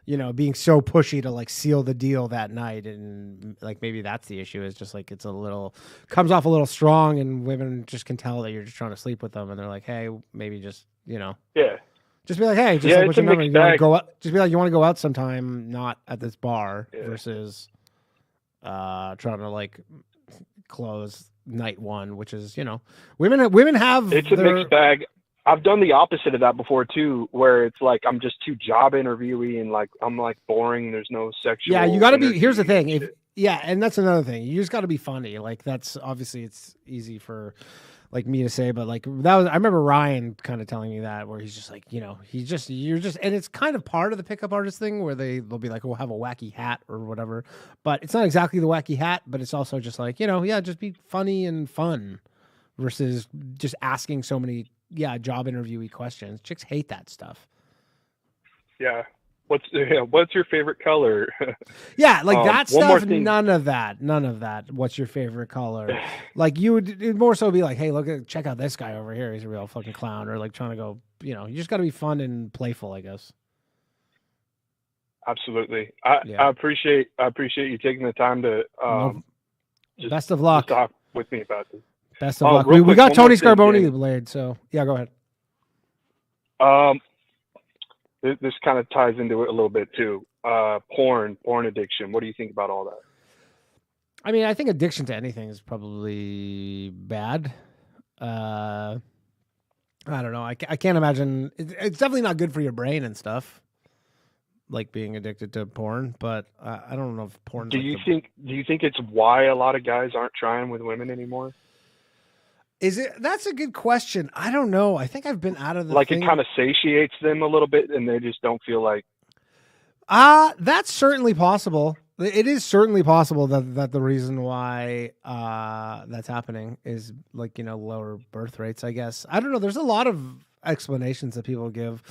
you know, being so pushy to like seal the deal that night. And like, maybe that's the issue, is just like, it's a little, comes off a little strong, and women just can tell that you're just trying to sleep with them. And they're like, hey, maybe just, you know, just be like, hey, just like, what's your number? You want to go out? Just be like, you want to go out sometime, not at this bar, versus trying to like close night one, which is, you know, women have, it's a mixed bag. I've done the opposite of that before too, where it's like I'm just too job interviewee and like I'm like boring. There's no sexual. Yeah, you got to be. Here's the thing. And that's another thing. You just got to be funny. Like that's obviously it's easy for like me to say, but like that was. I remember Ryan kind of telling me that, where he's just like, you know, you're just, and it's kind of part of the pickup artist thing where they'll be like, we'll have a wacky hat or whatever, but it's not exactly the wacky hat, but it's also just like, you know, yeah, just be funny and fun, versus just asking so many. Yeah, job interviewee questions. Chicks hate that stuff. Yeah. What's your favorite color? Yeah, like that stuff. None of that. What's your favorite color? Like it'd more so be like, hey, check out this guy over here. He's a real fucking clown. Or like trying to go, you know, you just got to be fun and playful, I guess. Absolutely. I appreciate you taking the time to best of luck. Talk with me about this. Best of luck. We got Tony Scarboni laid, so yeah, go ahead. This kind of ties into it a little bit too. Porn addiction. What do you think about all that? I mean, I think addiction to anything is probably bad. I don't know. I can't imagine. It's definitely not good for your brain and stuff, like being addicted to porn. But I don't know if porn. Do you think it's why a lot of guys aren't trying with women anymore? Is it? That's a good question. I don't know. I think I've been out of the like thing. It kind of satiates them a little bit, and they just don't feel like. That's certainly possible. It is certainly possible that the reason why that's happening is like, you know, lower birth rates, I guess. I don't know. There's a lot of explanations that people give.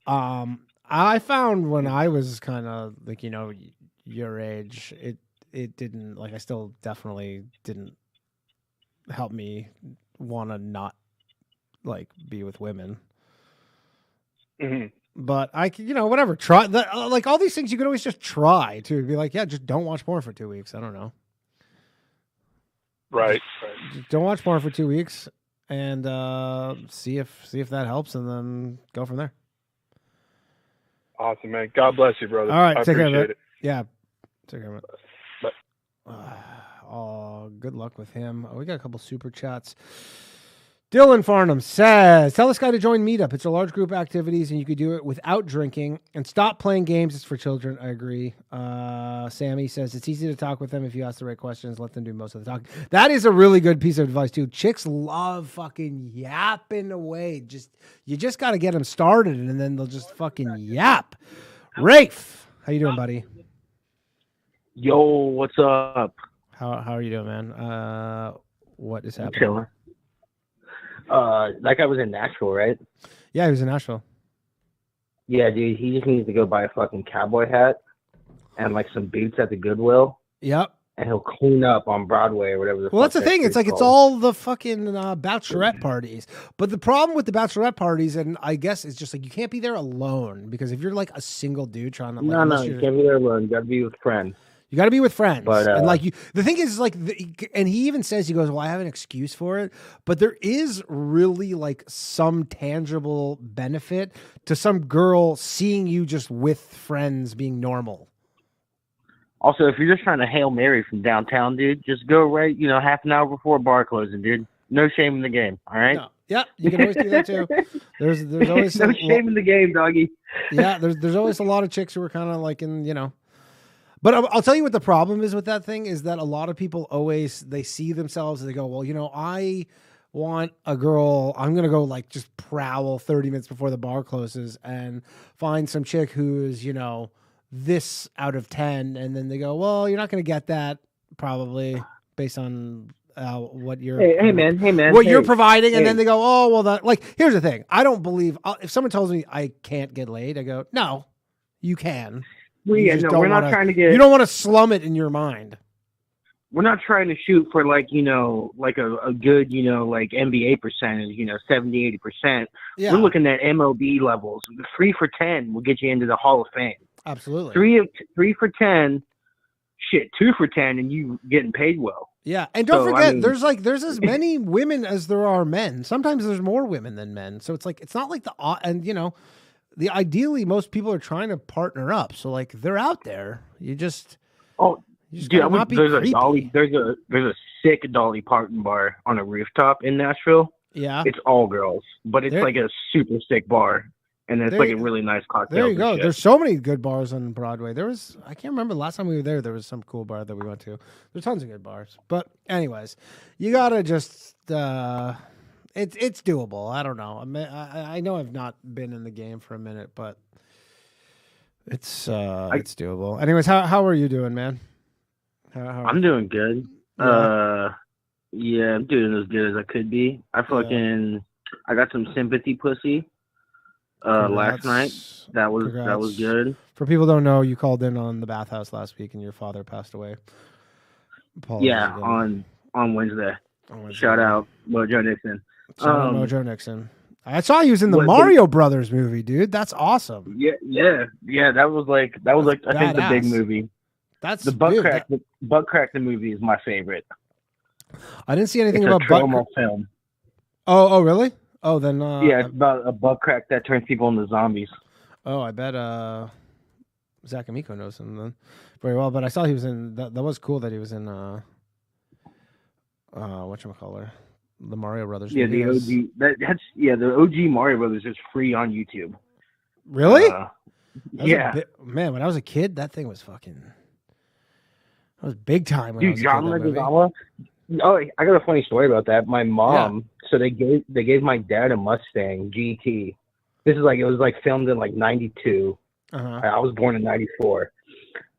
I found when I was kind of like, you know, your age, it didn't, like, I still definitely didn't help me want to not like be with women. Mm-hmm. But I, you know, whatever, try like all these things you could always just try to be like, yeah, just don't watch porn for 2 weeks. I don't know. Right. Just don't watch porn for 2 weeks and see if that helps, and then go from there. Awesome, man. God bless you, brother. All right. I take care, appreciate it. Yeah. Take care, man. Bye. Good luck with him. We got a couple super chats. Dylan Farnham says, tell this guy to join Meetup. It's a large group activities, and you could do it without drinking. And stop playing games. It's for children. I agree. Sammy says, it's easy to talk with them if you ask the right questions. Let them do most of the talking. That is a really good piece of advice, too. Chicks love fucking yapping away. You just got to get them started, and then they'll just fucking yap. Rafe, how you doing, buddy? Yo, what's up? How are you doing, man? What is happening? Chilling. That guy was in Nashville, right? Yeah, he was in Nashville. Yeah, dude, he just needs to go buy a fucking cowboy hat and like some boots at the Goodwill. Yep. And he'll clean up on Broadway or whatever. Well, that's the thing. It's like it's all the fucking bachelorette parties. But the problem with the bachelorette parties, and I guess it's just like you can't be there alone, because if you're like a single dude trying to no, you can't be there alone. You got to be with friends. You got to be with friends. But, and like the thing is like, and he even says, he goes, well, I have an excuse for it, but there is really like some tangible benefit to some girl seeing you just with friends being normal. Also, if you're just trying to Hail Mary from downtown, dude, just go right, half an hour before bar closing, dude. No shame in the game. All right. No. Yeah, you can always do that too. There's always no shame in the game, doggy. Yeah, there's always a lot of chicks who are kind of like in. But I'll tell you what the problem is with that thing is that a lot of people they see themselves and they go, well, I want a girl. I'm going to go like just prowl 30 minutes before the bar closes and find some chick who is, this out of 10. And then they go, well, you're not going to get that probably based on what you're, hey man, what you're providing. And then they go, oh, well, here's the thing. I don't believe if someone tells me I can't get laid, I go, no, you can. We're not trying to get. You don't want to slum it in your mind. We're not trying to shoot for like a good like NBA percentage, 70, 80%. Yeah. We're looking at MLB levels. 3 for 10 will get you into the Hall of Fame. Absolutely. 3 for 10, 2 for 10, and you getting paid well. Yeah, and don't forget, there's as many women as there are men. Sometimes there's more women than men. So it's like it's not like the ideally most people are trying to partner up. So like they're out there. You just not be creepy. There's a sick Dolly Parton bar on a rooftop in Nashville. Yeah, it's all girls, but it's like a super sick bar, and it's like a really nice cocktail. There you go. There's so many good bars on Broadway. I can't remember the last time we were there. There was some cool bar that we went to. There's tons of good bars, but anyways, you gotta just. It's doable. I don't know. I know I've not been in the game for a minute, but it's doable. Anyways, how are you doing, man? I'm doing good. Yeah, I'm doing as good as I could be. I got some sympathy pussy last night. That was good. For people who don't know, you called in on the bathhouse last week, and your father passed away. Yeah, on Wednesday. Shout out Mojo Nixon. Mojo Nixon. I saw he was in the Mario Brothers movie, dude. That's awesome. Yeah. That was like I think the big movie. That's the butt crack. The butt crack the movie is my favorite. I didn't see anything about butt film. Oh, really? Oh, then yeah, it's about a butt crack that turns people into zombies. Oh, I bet Zach Amico knows him then very well. But I saw he was in that. That was cool that he was in whatchamacallit, the Mario Brothers. Yeah, videos. The OG Mario Brothers is free on YouTube. Really? Yeah. Man, when I was a kid, that thing was fucking. That was big time. When Dude, John Leguizamo. Oh, I got a funny story about that. My mom, so they gave my dad a Mustang GT. It was filmed in like 92. I was born in 94.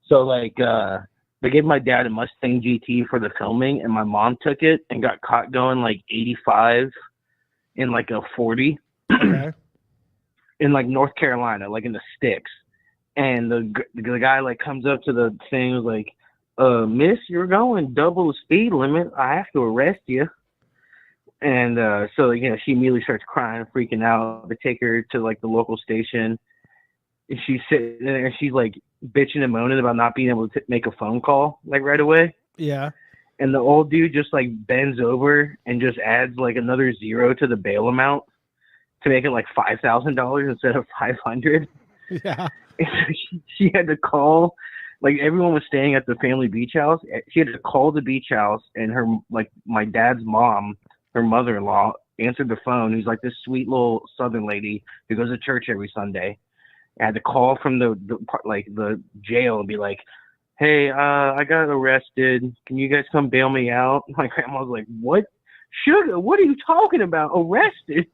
So they gave my dad a Mustang GT for the filming, and my mom took it and got caught going like 85 in like a 40 in like North Carolina, like in the sticks. And the guy like comes up to the thing and was like, miss, you're going double the speed limit. I have to arrest you. And so she immediately starts crying, freaking out. They take her to like the local station, and she's sitting there and she's like bitching and moaning about not being able to make a phone call like right away. Yeah. And the old dude just like bends over and just adds like another 0 to the bail amount to make it like $5,000 instead of $500. Yeah. And so she had to call. Like everyone was staying at the family beach house. She had to call the beach house, and her my dad's mom, her mother-in-law, answered the phone, who's like this sweet little Southern lady who goes to church every Sunday. I had to call from the jail and be like, "Hey, I got arrested. Can you guys come bail me out?" My grandma was like, "What? Sugar, what are you talking about? Arrested?"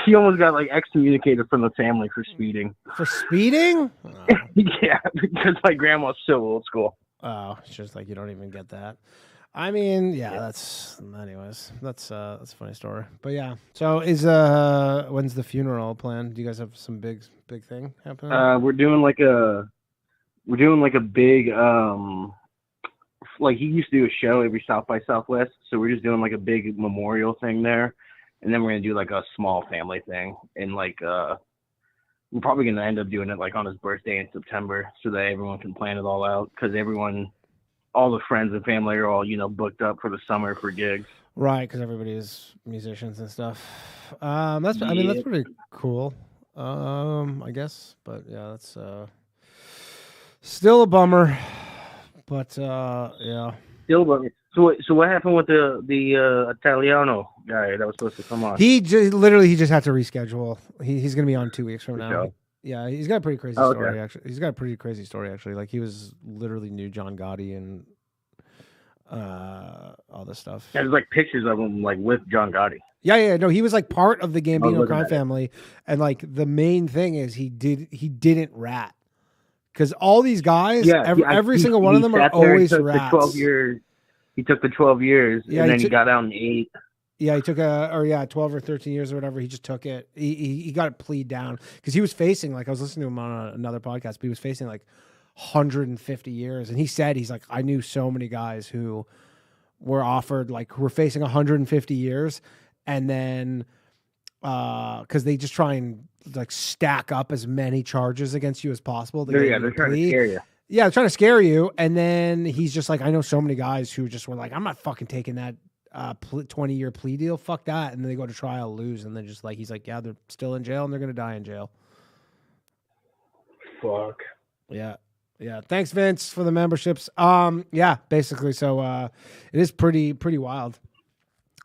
She almost got like excommunicated from the family for speeding. For speeding? Oh. Yeah, because my grandma's so old school. Oh, it's just like you don't even get that. I mean, that's a funny story. But yeah. So is when's the funeral planned? Do you guys have some big thing happening? We're doing like a big like he used to do a show every South by Southwest, so we're just doing like a big memorial thing there. And then we're gonna do like a small family thing, and like we're probably gonna end up doing it like on his birthday in September, so that everyone can plan it all out. Because all the friends and family are all booked up for the summer for gigs. Right, because everybody is musicians and stuff. That's pretty cool. I guess, but yeah, that's still a bummer. But yeah, still a bummer. So what happened with the Italiano guy that was supposed to come on? He just had to reschedule. He's going to be on 2 weeks from now. Show. Yeah, he's got a pretty crazy story actually. He's got a pretty crazy story actually. Like he was literally knew John Gotti and all this stuff. Yeah, there's like pictures of him like with John Gotti. Yeah, no, he was like part of the Gambino crime family, and like the main thing is he didn't rat because all these guys, every single one of them are always rats. 12 years. He took the 12 years, and then he got out in 8. Yeah, he took 12 or 13 years or whatever. He just took it. He got it plead down because he was facing, like I was listening to him on another podcast, but he was facing like 150 years. And he said, he's like, I knew so many guys who were offered, like who were facing 150 years. And then, because they just try and like stack up as many charges against you as possible. They're trying to scare you. Yeah, they're trying to scare you. And then he's just like, I know so many guys who just were like, I'm not fucking taking that 20-year plea deal. Fuck that. And then they go to trial, lose. And then just like, he's like, yeah, they're still in jail and they're going to die in jail. Fuck. Yeah. Thanks, Vince, for the memberships. Yeah, basically. So it is pretty wild.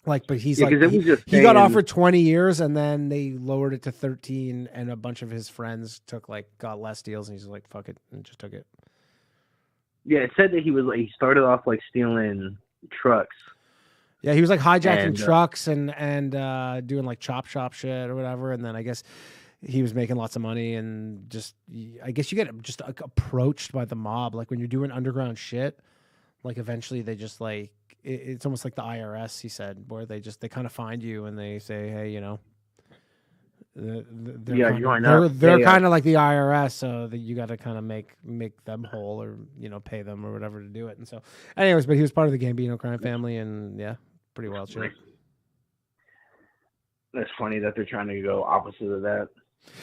Like, but he's like, he got offered 20 years and then they lowered it to 13 and a bunch of his friends got less deals and he's like, fuck it, and just took it. Yeah, it said that he started off like stealing trucks. Yeah, he was like hijacking trucks and doing like chop shop shit or whatever. And then I guess he was making lots of money and just, I guess you get just approached by the mob. Like when you're doing underground shit, like eventually they just like, it's almost like the IRS, he said, where they kind of find you and they say, hey, you know, they're kind of like the IRS, so that you got to kind of make them whole or, you know, pay them or whatever to do it. And so anyways, but he was part of the Gambino crime family and yeah, pretty wild shit. That's funny that they're trying to go opposite of that.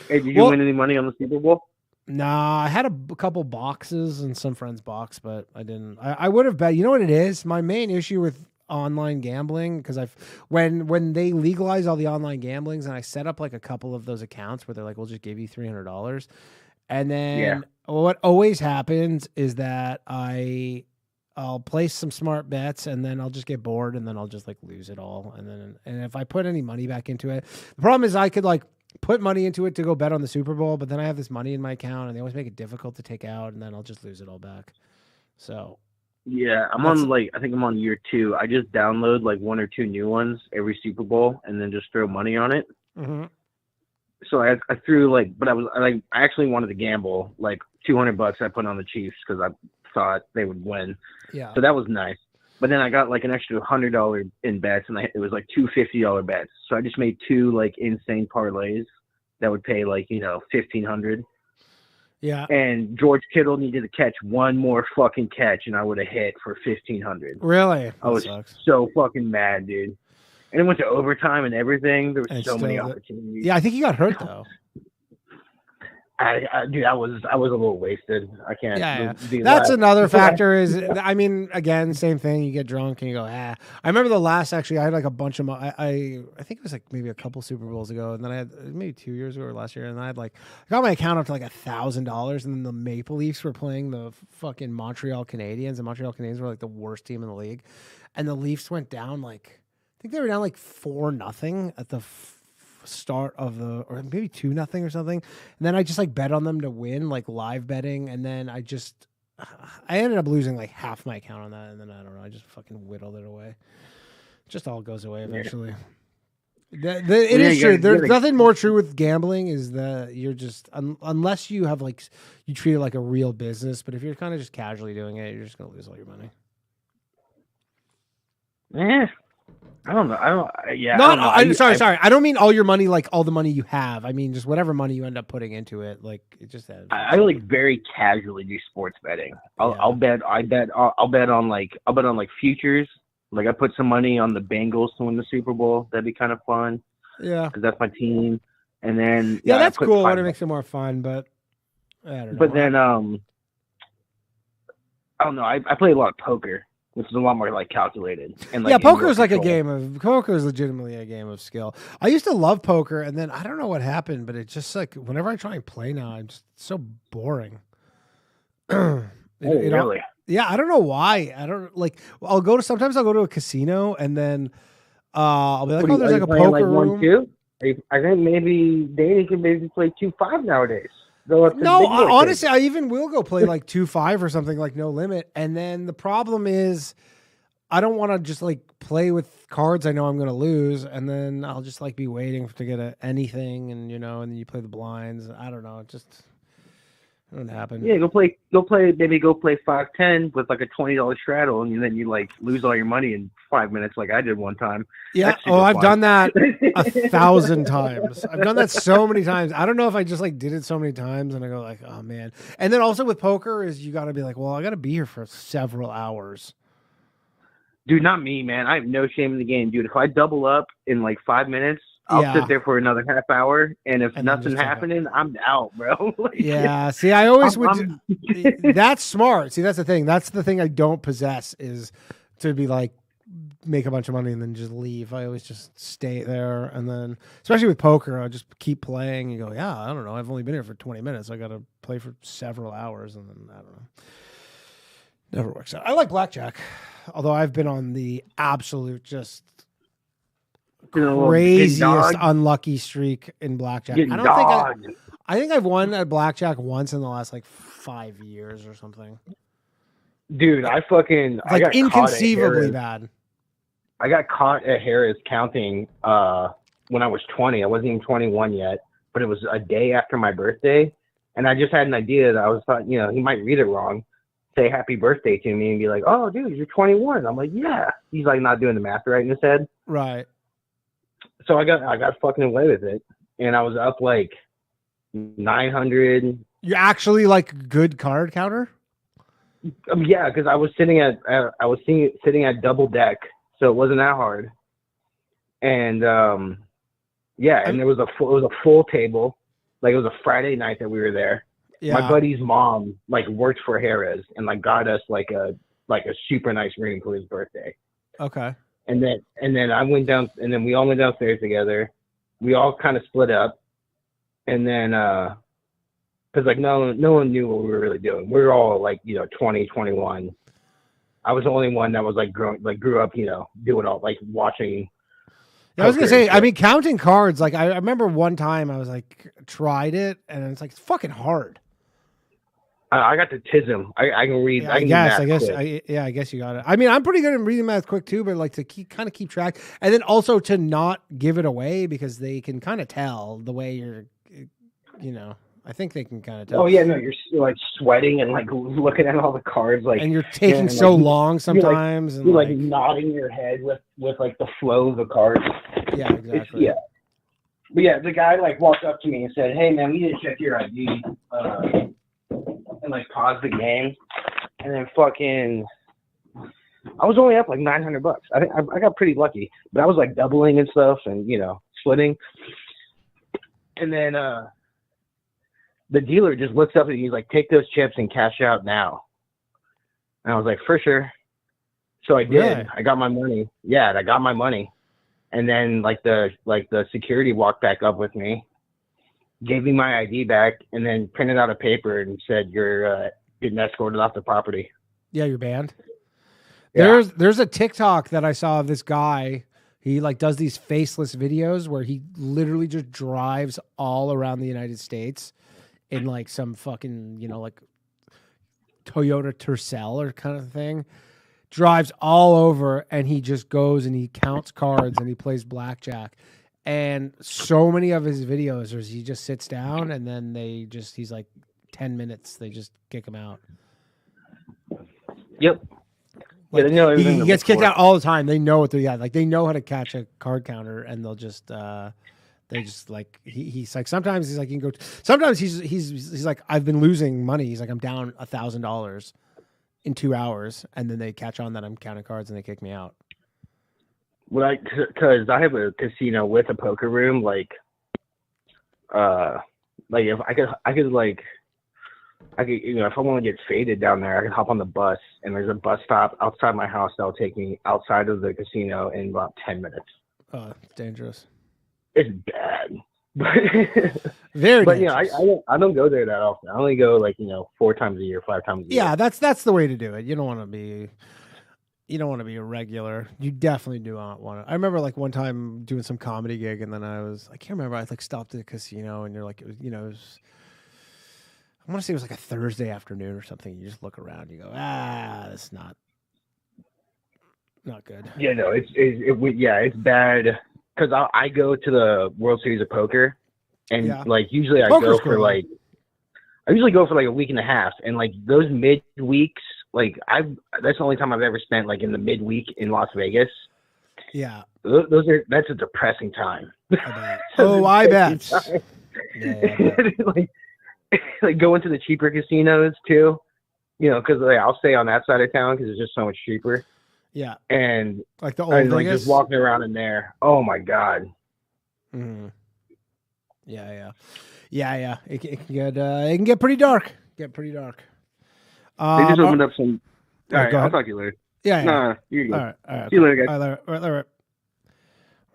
Hey, did you win any money on the Super Bowl? Nah, I had a couple boxes and some friends' box, but I didn't. I would have bet. You know what it is? My main issue with online gambling, because when they legalize all the online gamblings, and I set up like a couple of those accounts where they're like, we'll just give you $300, and then what always happens is that I'll place some smart bets and then I'll just get bored and then I'll just like lose it all, and if I put any money back into it, the problem is I could like put money into it to go bet on the Super Bowl, but then I have this money in my account and they always make it difficult to take out, and then I'll just lose it all back. So yeah, I think I'm on year 2. I just download like 1 or 2 new ones every Super Bowl and then just throw money on it. Mm-hmm. So I threw but I actually wanted to gamble like $200 I put on the Chiefs because I thought they would win. Yeah. So that was nice. But then I got like an extra $100 in bets, and it was like 2 $50 bets. So I just made 2 like insane parlays that would pay like, you know, $1,500. Yeah. And George Kittle needed to catch one more fucking catch, and I would have hit for $1,500. Really? I was so fucking mad, dude. And it went to overtime and everything. There were so many opportunities. Yeah, I think he got hurt though. Dude, I was a little wasted. I can't. Yeah. That's another factor. Is I mean, again, same thing. You get drunk and you go, ah. I remember the last. Actually, I had like a bunch of. I think it was like maybe a couple Super Bowls ago, and then I had maybe 2 years ago or last year, and I had like I got my account up to like $1,000, and then the Maple Leafs were playing the fucking Montreal Canadiens, and Montreal Canadiens were like the worst team in the league, and the Leafs went down like think they were down like 4-0 at the start of or maybe 2-0 or something. And then I just like bet on them to win, like live betting. And then I ended up losing like half my account on that. And then I don't know, I just fucking whittled it away. It just all goes away eventually. Yeah. It is true. There's nothing more true with gambling is that you're just, unless you have like, you treat it like a real business, but if you're kind of just casually doing it, you're just going to lose all your money. I don't know. Sorry. I don't mean all your money, like all the money you have. I mean, just whatever money you end up putting into it. Like it just has. I like very casually do sports betting. I'll bet on like futures. Like I put some money on the Bengals to win the Super Bowl. That'd be kind of fun. Yeah, because that's my team. And then that's cool when it makes it more fun. But I don't know. But then I don't know. I play a lot of poker, which is a lot more like calculated. And like poker is like poker is legitimately a game of skill. I used to love poker, and then I don't know what happened, but it's just like whenever I try and play now, I'm just so boring. Really? Yeah, I don't know why. I don't like. Sometimes I'll go to a casino, and then I'll be like, "Oh, there's like a poker room." 1-2? I think maybe Danny can maybe play 2-5 nowadays. No, honestly, I even will go play like 2-5 or something like No Limit. And then the problem is I don't want to just like play with cards I know I'm going to lose. And then I'll just like be waiting to get anything. And, and then you play the blinds. I don't know. It just doesn't happen. Yeah, go play 5-10 with like a $20 straddle. And then you like lose all your money in 5 minutes like I did one time. Yeah. I've done that 1,000 times. I've done that so many times. I don't know if I just like did it so many times and I go like, oh man. And then also with poker is you got to be like, well, I got to be here for several hours. Dude, not me, man. I have no shame in the game, dude. If I double up in like 5 minutes, I'll sit there for another half hour. And if nothing's happening, I'm out, bro. Yeah. See, I always would. That's smart. See, that's the thing. That's the thing I don't possess is to be like, make a bunch of money and then just leave. I always just stay there, and then especially with poker, I just keep playing. You go, yeah, I don't know. I've only been here for 20 minutes. I got to play for several hours, and then I don't know. Never works out. I like blackjack, although I've been on the absolute just craziest unlucky streak in blackjack. I think I've won at blackjack once in the last like 5 years or something. Dude, I got inconceivably bad. I got caught at Harris counting when I was 20. I wasn't even 21 yet, but it was a day after my birthday. And I just had an idea that I was thought, he might read it wrong, say happy birthday to me and be like, oh, dude, you're 21. I'm like, yeah. He's like not doing the math right in his head. Right. So I got fucking away with it. And I was up like 900. You're actually like good card counter? Yeah, because I was sitting at double deck, so it wasn't that hard. And and it was a full table, like it was a Friday night that we were there. Yeah. My buddy's mom like worked for Harris and like got us like a super nice ring for his birthday. Okay. And then I went down, and then we all went downstairs together. We all kind of split up, and then because like no one knew what we were really doing. We were all like 20, 21. I was the only one that was like grew up doing all like watching. Yeah, I was gonna say, I mean, counting cards. Like I remember one time I was like tried it, and it's like it's fucking hard. I got the TISM. I can read. Yeah, I guess you got it. I mean, I'm pretty good at reading math quick too, but like to keep track, and then also to not give it away because they can kind of tell the way you're, I think they can kind of tell. Oh yeah, no, you're like sweating and like looking at all the cards, like, and you're taking so long sometimes, you're like nodding your head with like the flow of the cards. Yeah, exactly. But yeah, the guy like walked up to me and said, "Hey man, we need to check your ID," and like paused the game, and then fucking. I was only up like $900. I think I got pretty lucky, but I was like doubling and stuff, and splitting, and then the dealer just looks up and he's like, "Take those chips and cash out now." And I was like, "For sure." So I did. Really? I got my money. Yeah, I got my money. And then like the security walked back up with me, gave me my ID back, and then printed out a paper and said, "You're getting escorted off the property." Yeah, you're banned. Yeah. There's a TikTok that I saw of this guy He like does these faceless videos where he literally just drives all around the United States in like some fucking, like Toyota Tercel or kind of thing. Drives all over and he just goes and he counts cards and he plays blackjack. And so many of his videos is he just sits down and then he's like 10 minutes, they just kick him out. Yep. Like, he gets kicked out all the time. They know what they're like. They know how to catch a card counter, and they'll just he's like sometimes he's like you can go. Sometimes he's like I've been losing money. He's like I'm down $1,000 in 2 hours, and then they catch on that I'm counting cards and they kick me out. Well, because I have a casino with a poker room, like if I could if I want to get faded down there, I could hop on the bus, and there's a bus stop outside my house that'll take me outside of the casino in about 10 minutes. Oh, it's dangerous. It's bad. Very but dangerous. I don't go there that often. I only go 4 times a year, 5 times a year. Yeah, that's the way to do it. You don't want to be a regular. You definitely do not want to. I remember like one time doing some comedy gig, and then I can't remember. I like stopped at a casino, and you're like, it was I want to say it was like a Thursday afternoon or something. You just look around, you go, that's not good. Yeah, no, it's bad because I go to the World Series of Poker, and usually I usually go for like a week and a half, and like those midweeks, that's the only time I've ever spent like in the midweek in Las Vegas. Yeah, that's a depressing time. I bet. Yeah, like going to the cheaper casinos too, because I'll stay on that side of town because it's just so much cheaper. Yeah, and like the old Vegas? Just walking around in there. Oh my god. Mm-hmm. Yeah. It can get pretty dark. They just opened up some. All right, I'll talk to you later. Yeah. Nah, you're good. All right. See you later, guys.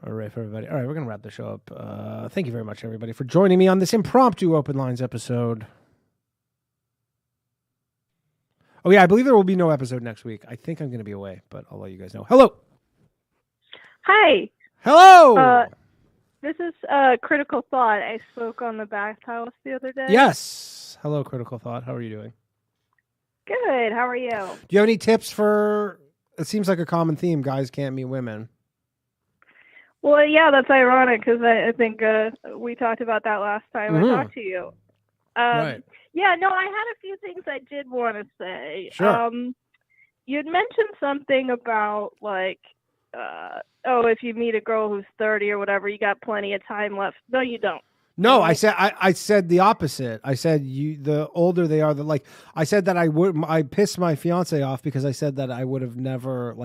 All right, for everybody. All right, we're going to wrap the show up. Thank you very much, everybody, for joining me on this impromptu Open Lines episode. Oh, yeah, I believe there will be no episode next week. I think I'm going to be away, but I'll let you guys know. Hello. Hi. Hello. This is Critical Thought. I spoke on the bathhouse the other day. Yes. Hello, Critical Thought. How are you doing? Good. How are you? Do you have any tips for, it seems like a common theme, guys can't meet women. Well, yeah, that's ironic because I think we talked about that last time I talked to you. Right. Yeah, no, I had a few things I did want to say. Sure. You'd mentioned something about if you meet a girl who's 30 or whatever, you got plenty of time left. No, you don't. No, I said the opposite. I said the older they are, I said that I pissed my fiance off because I said that I would have never,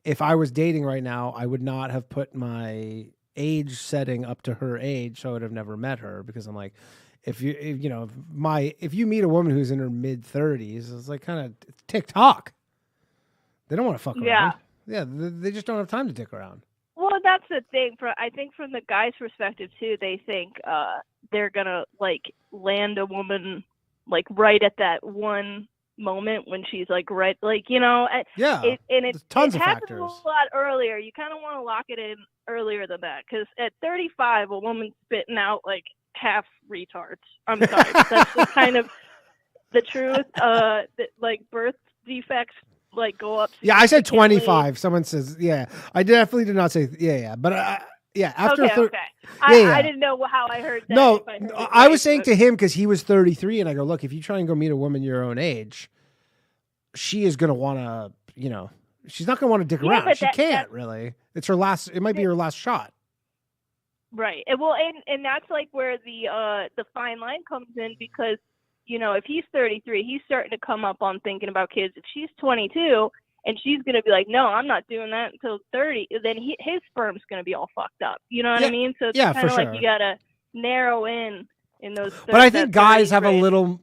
if I was dating right now, I would not have put my age setting up to her age, so I would have never met her because I'm like, if you meet a woman who's in her mid 30s, it's like kind of TikTok. They don't want to fuck around. Yeah, they just don't have time to dick around. Well, that's the thing. I think from the guy's perspective too, they think they're gonna land a woman right at that one moment when she's right, Yeah. It tons of happens factors. a lot earlier. You kind of want to lock it in earlier than that because at 35, a woman's spitting out half retards. I'm sorry, but that's just kind of the truth. Birth defects go up. Yeah, I said 25. Someone says, yeah. I definitely did not say, yeah. But after okay. Yeah. I didn't know how I heard that. No, I was saying to him because he was 33, and I go, look, if you try and go meet a woman your own age, she is going to want to, she's not going to want to dick around. But she can't really. It's her last. It might be her last shot. Right. Well, and that's where the fine line comes in because. If he's 33, he's starting to come up on thinking about kids. If she's 22 and she's going to be like, no, I'm not doing that until 30, then his sperm's going to be all fucked up. You know what I mean? So it's kind of sure. You got to narrow in those. But I think guys have a little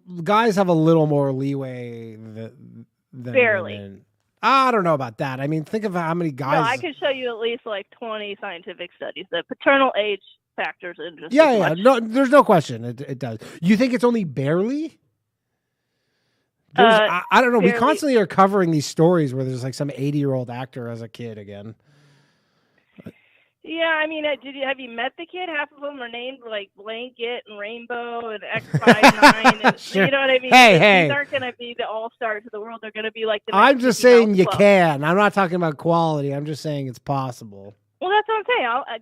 more leeway than barely. Women. I don't know about that. I mean, think of how many guys. No, I could show you at least 20 scientific studies that paternal age factors in just No, there's no question it does. You think it's only barely? I don't know. Barely. We constantly are covering these stories where there's some 80-year-old actor as a kid again. Yeah, I mean, have you met the kid? Half of them are named like Blanket and Rainbow and X59. And, Sure. You know what I mean? Hey. These aren't going to be the all-stars of the world. They're going to be like the I'm next just Mickey saying Mouse you Club. can. I'm not talking about quality. I'm just saying it's possible. Well, that's what I'm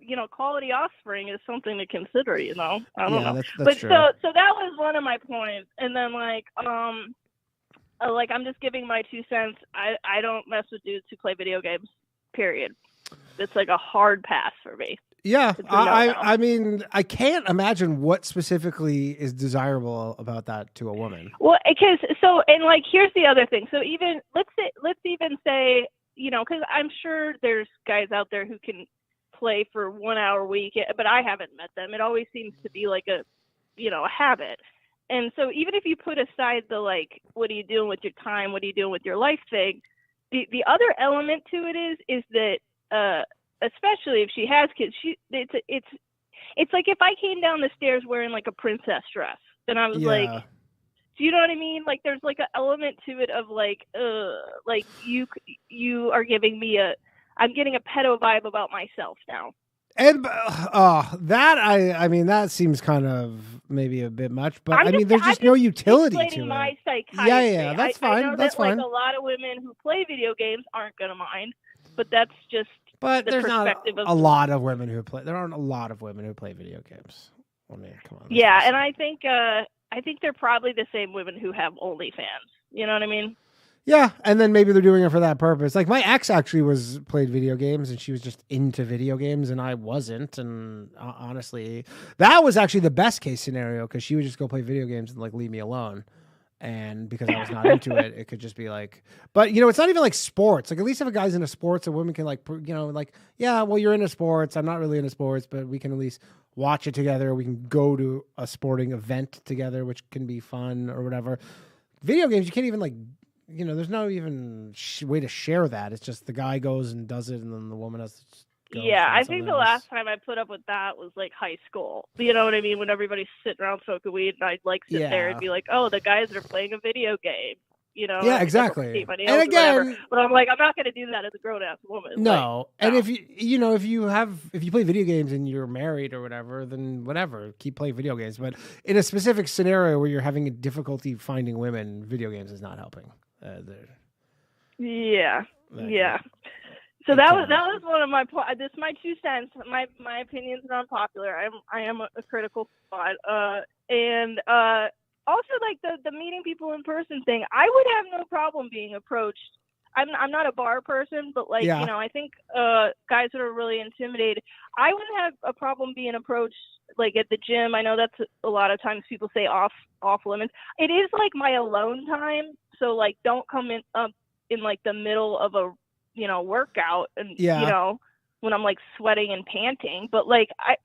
saying. Quality offspring is something to consider. I don't know. That's true. So that was one of my points. And then I'm just giving my 2 cents. I don't mess with dudes who play video games. Period. It's like a hard pass for me. Yeah, I mean, I can't imagine what specifically is desirable about that to a woman. Well, because here's the other thing. So even let's even say, because I'm sure there's guys out there who can play for 1 hour a week, but I haven't met them. It always seems to be like a habit. And so even if you put aside the what are you doing with your time, what are you doing with your life thing, the other element to it is that especially if she has kids, it's like if I came down the stairs wearing like a princess dress, and I was like, do you know what I mean? Like there's like an element to it of like you are giving me I'm getting a pedo vibe about myself now. And I mean that seems kind of maybe a bit much, but there's just no utility to it. My psychiatry. Yeah, that's fine. I know that's that, fine. Like a lot of women who play video games aren't gonna mind, but that's just. But there's not a lot of women who play. There aren't a lot of women who play video games. I mean, come on. Yeah, and I think they're probably the same women who have OnlyFans. You know what I mean? Yeah, and then maybe they're doing it for that purpose. Like my ex actually played video games, and she was just into video games, and I wasn't. And honestly, that was actually the best case scenario because she would just go play video games and leave me alone. And because I was not into it, it could just be but it's not even like sports. Like at least if a guy's into sports, a woman can yeah, well, you're into sports. I'm not really into sports, but we can at least watch it together. We can go to a sporting event together, which can be fun or whatever. Video games, you can't even there's no even way to share that. It's just the guy goes and does it, and then the woman has to go. Yeah, I think the last time I put up with that was high school. You know what I mean? When everybody's sitting around smoking weed, and I'd sit there and be like, "Oh, the guys are playing a video game." Yeah, exactly. And again, but I'm like, I'm not going to do that as a grown ass woman. No, and if you play video games and you're married or whatever, then whatever, keep playing video games. But in a specific scenario where you're having a difficulty finding women, video games is not helping. Yeah. So that was one of my points. This is my 2 cents. My opinion's not unpopular. I am a critical thought. And also the meeting people in person thing. I would have no problem being approached. I'm not a bar person, but I think guys that are really intimidated. I wouldn't have a problem being approached at the gym. I know that's a lot of times people say off limits. It is my alone time. So don't come in the middle of a workout and when I'm sweating and panting, but I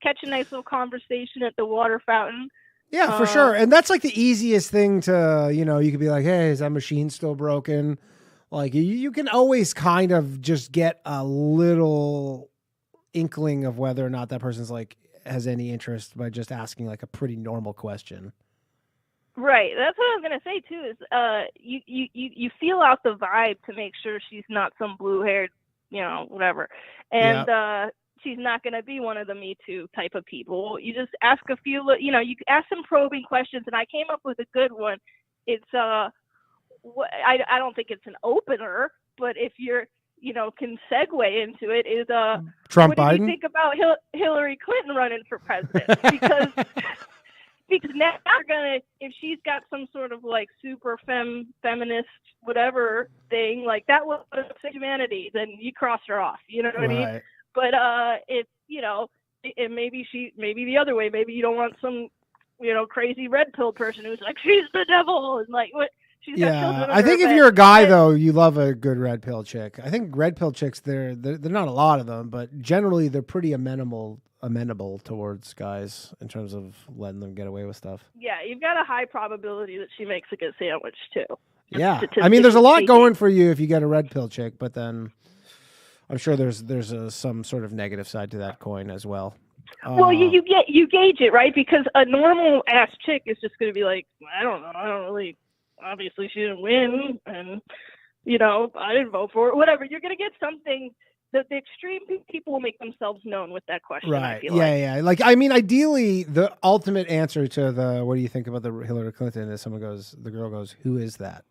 catch a nice little conversation at the water fountain. Yeah, for sure. And that's the easiest thing to, you could be like, hey, is that machine still broken? You can always kind of just get a little inkling of whether or not that person's has any interest by just asking a pretty normal question. Right. That's what I was gonna say too. Is you feel out the vibe to make sure she's not some blue-haired, whatever, and she's not gonna be one of the Me Too type of people. You just ask a few, you ask some probing questions, and I came up with a good one. It's I don't think it's an opener, but if you're can segue into it is Trump what Biden. Do you think about Hillary Clinton running for president? Because now they're gonna, if she's got some sort of super feminist whatever thing that would upset humanity, then you cross her off. You know what I mean? But if it maybe the other way, maybe you don't want some crazy red pill person who's she's the devil and what. Yeah, I think if you're a guy though, you love a good red pill chick. I think red pill chicks, they're not a lot of them, but generally they're pretty amenable towards guys in terms of letting them get away with stuff. Yeah, you've got a high probability that she makes a good sandwich too. Yeah, I mean, there's a lot going for you if you get a red pill chick, but then I'm sure there's some sort of negative side to that coin as well. Well, you gauge it, right? Because a normal ass chick is just going to be I don't know, I don't really. Obviously, she didn't win, and I didn't vote for it. Whatever, you're going to get something the extreme people will make themselves known with that question. Right. I feel like. Yeah. Like, I mean, ideally, the ultimate answer to the what do you think about the Hillary Clinton is the girl goes, who is that?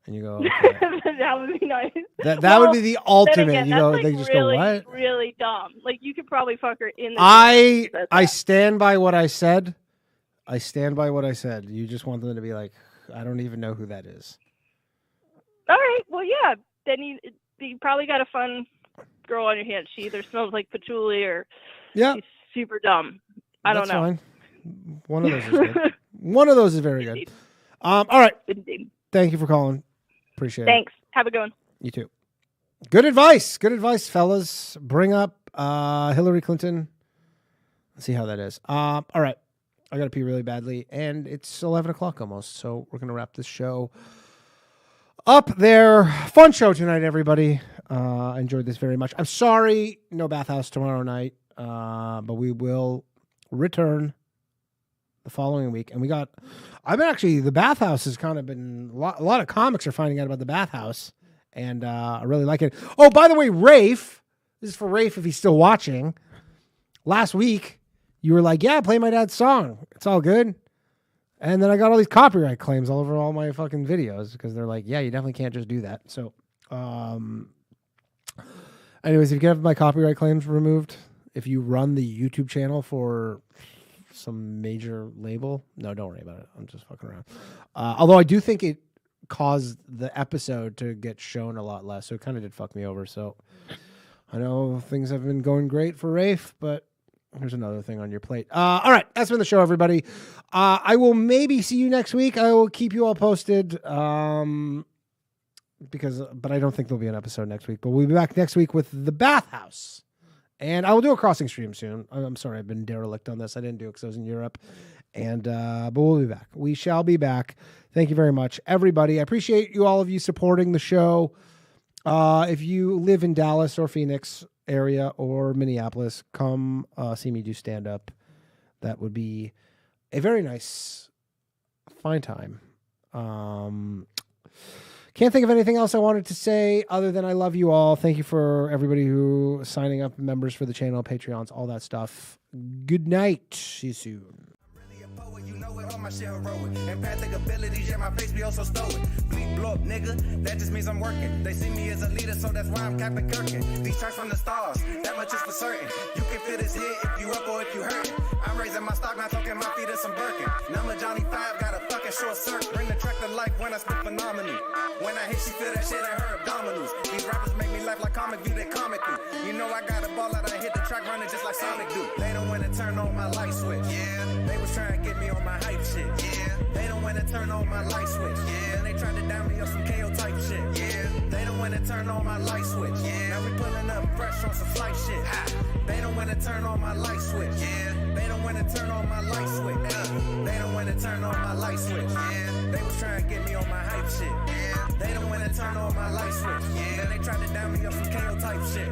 And you go, okay. That would be nice. That would be the ultimate. Again, you go, like they just really, go, what? really dumb. Like you could probably fuck her in the. I stand by what I said. I stand by what I said. You just want them to be like, I don't even know who that is. All right. Well, yeah. Then you probably got a fun girl on your hands. She either smells like patchouli or she's super dumb. I don't know. Fine. One of those is good. One of those is very good. All right. Indeed. Thank you for calling. Appreciate it. Thanks. Have a good one. You too. Good advice. Good advice, fellas. Bring up Hillary Clinton. Let's see how that is. All right. I got to pee really badly, and it's 11 o'clock almost, so we're going to wrap this show up there. Fun show tonight, everybody. I enjoyed this very much. I'm sorry, no bathhouse tomorrow night, but we will return the following week. And the bathhouse has kind of been, a lot of comics are finding out about the bathhouse, and I really like it. Oh, by the way, Rafe, this is for Rafe if he's still watching. Last week, you were like, yeah, play my dad's song. It's all good. And then I got all these copyright claims all over all my fucking videos because they're like, yeah, you definitely can't just do that. So, anyways, if you can have my copyright claims removed, if you run the YouTube channel for some major label, no, don't worry about it. I'm just fucking around. Although I do think it caused the episode to get shown a lot less. So it kind of did fuck me over. So I know things have been going great for Rafe, but here's another thing on your plate. All right. That's been the show, everybody. I will maybe see you next week. I will keep you all posted. But I don't think there'll be an episode next week, but we'll be back next week with the bathhouse. And I will do a crossing stream soon. I'm sorry. I've been derelict on this. I didn't do it because I was in Europe. And, but we'll be back. We shall be back. Thank you very much, everybody. I appreciate all of you supporting the show. If you live in Dallas or Phoenix area or Minneapolis, come see me do stand up. That would be a very nice, fine time. Can't think of anything else I wanted to say other than I love you all. Thank you for everybody who signing up, members for the channel, Patreons, all that stuff. Good night. See you soon. All my shit heroic. Empathic abilities, yeah, my face be also stoic. Bleep, blow up, nigga, that just means I'm working. They see me as a leader, so that's why I'm Captain Kirkin. These tracks from the stars, that much is for certain. You can fit this hit if you up or if you hurt. I'm raising my stock, not talking my feet in some Birkin. Number Johnny 5, got a fucking short circuit. Bring the track to life when I spit phenomenal. When I hit, she feel that shit in her abdominals. These rappers make me laugh like comic view, they comical. You know I got a ball out, I hit the track running just like Sonic do. They don't wanna turn on my light switch. Yeah, they was trying to get me on my hype shit. Yeah, they don't wanna turn on my light switch. Yeah, and they tried to down me on some KO type shit. Yeah, they don't wanna turn on my light switch. Yeah, now we pulling up fresh on some flight shit. They don't wanna turn on my light switch. Yeah, they don't wanna turn on my light switch. They don't wanna turn on my light switch. Yeah, they was trying to get me on my hype shit. Yeah, they don't wanna turn on my light switch. Yeah, and they tried to down me on some KO type shit.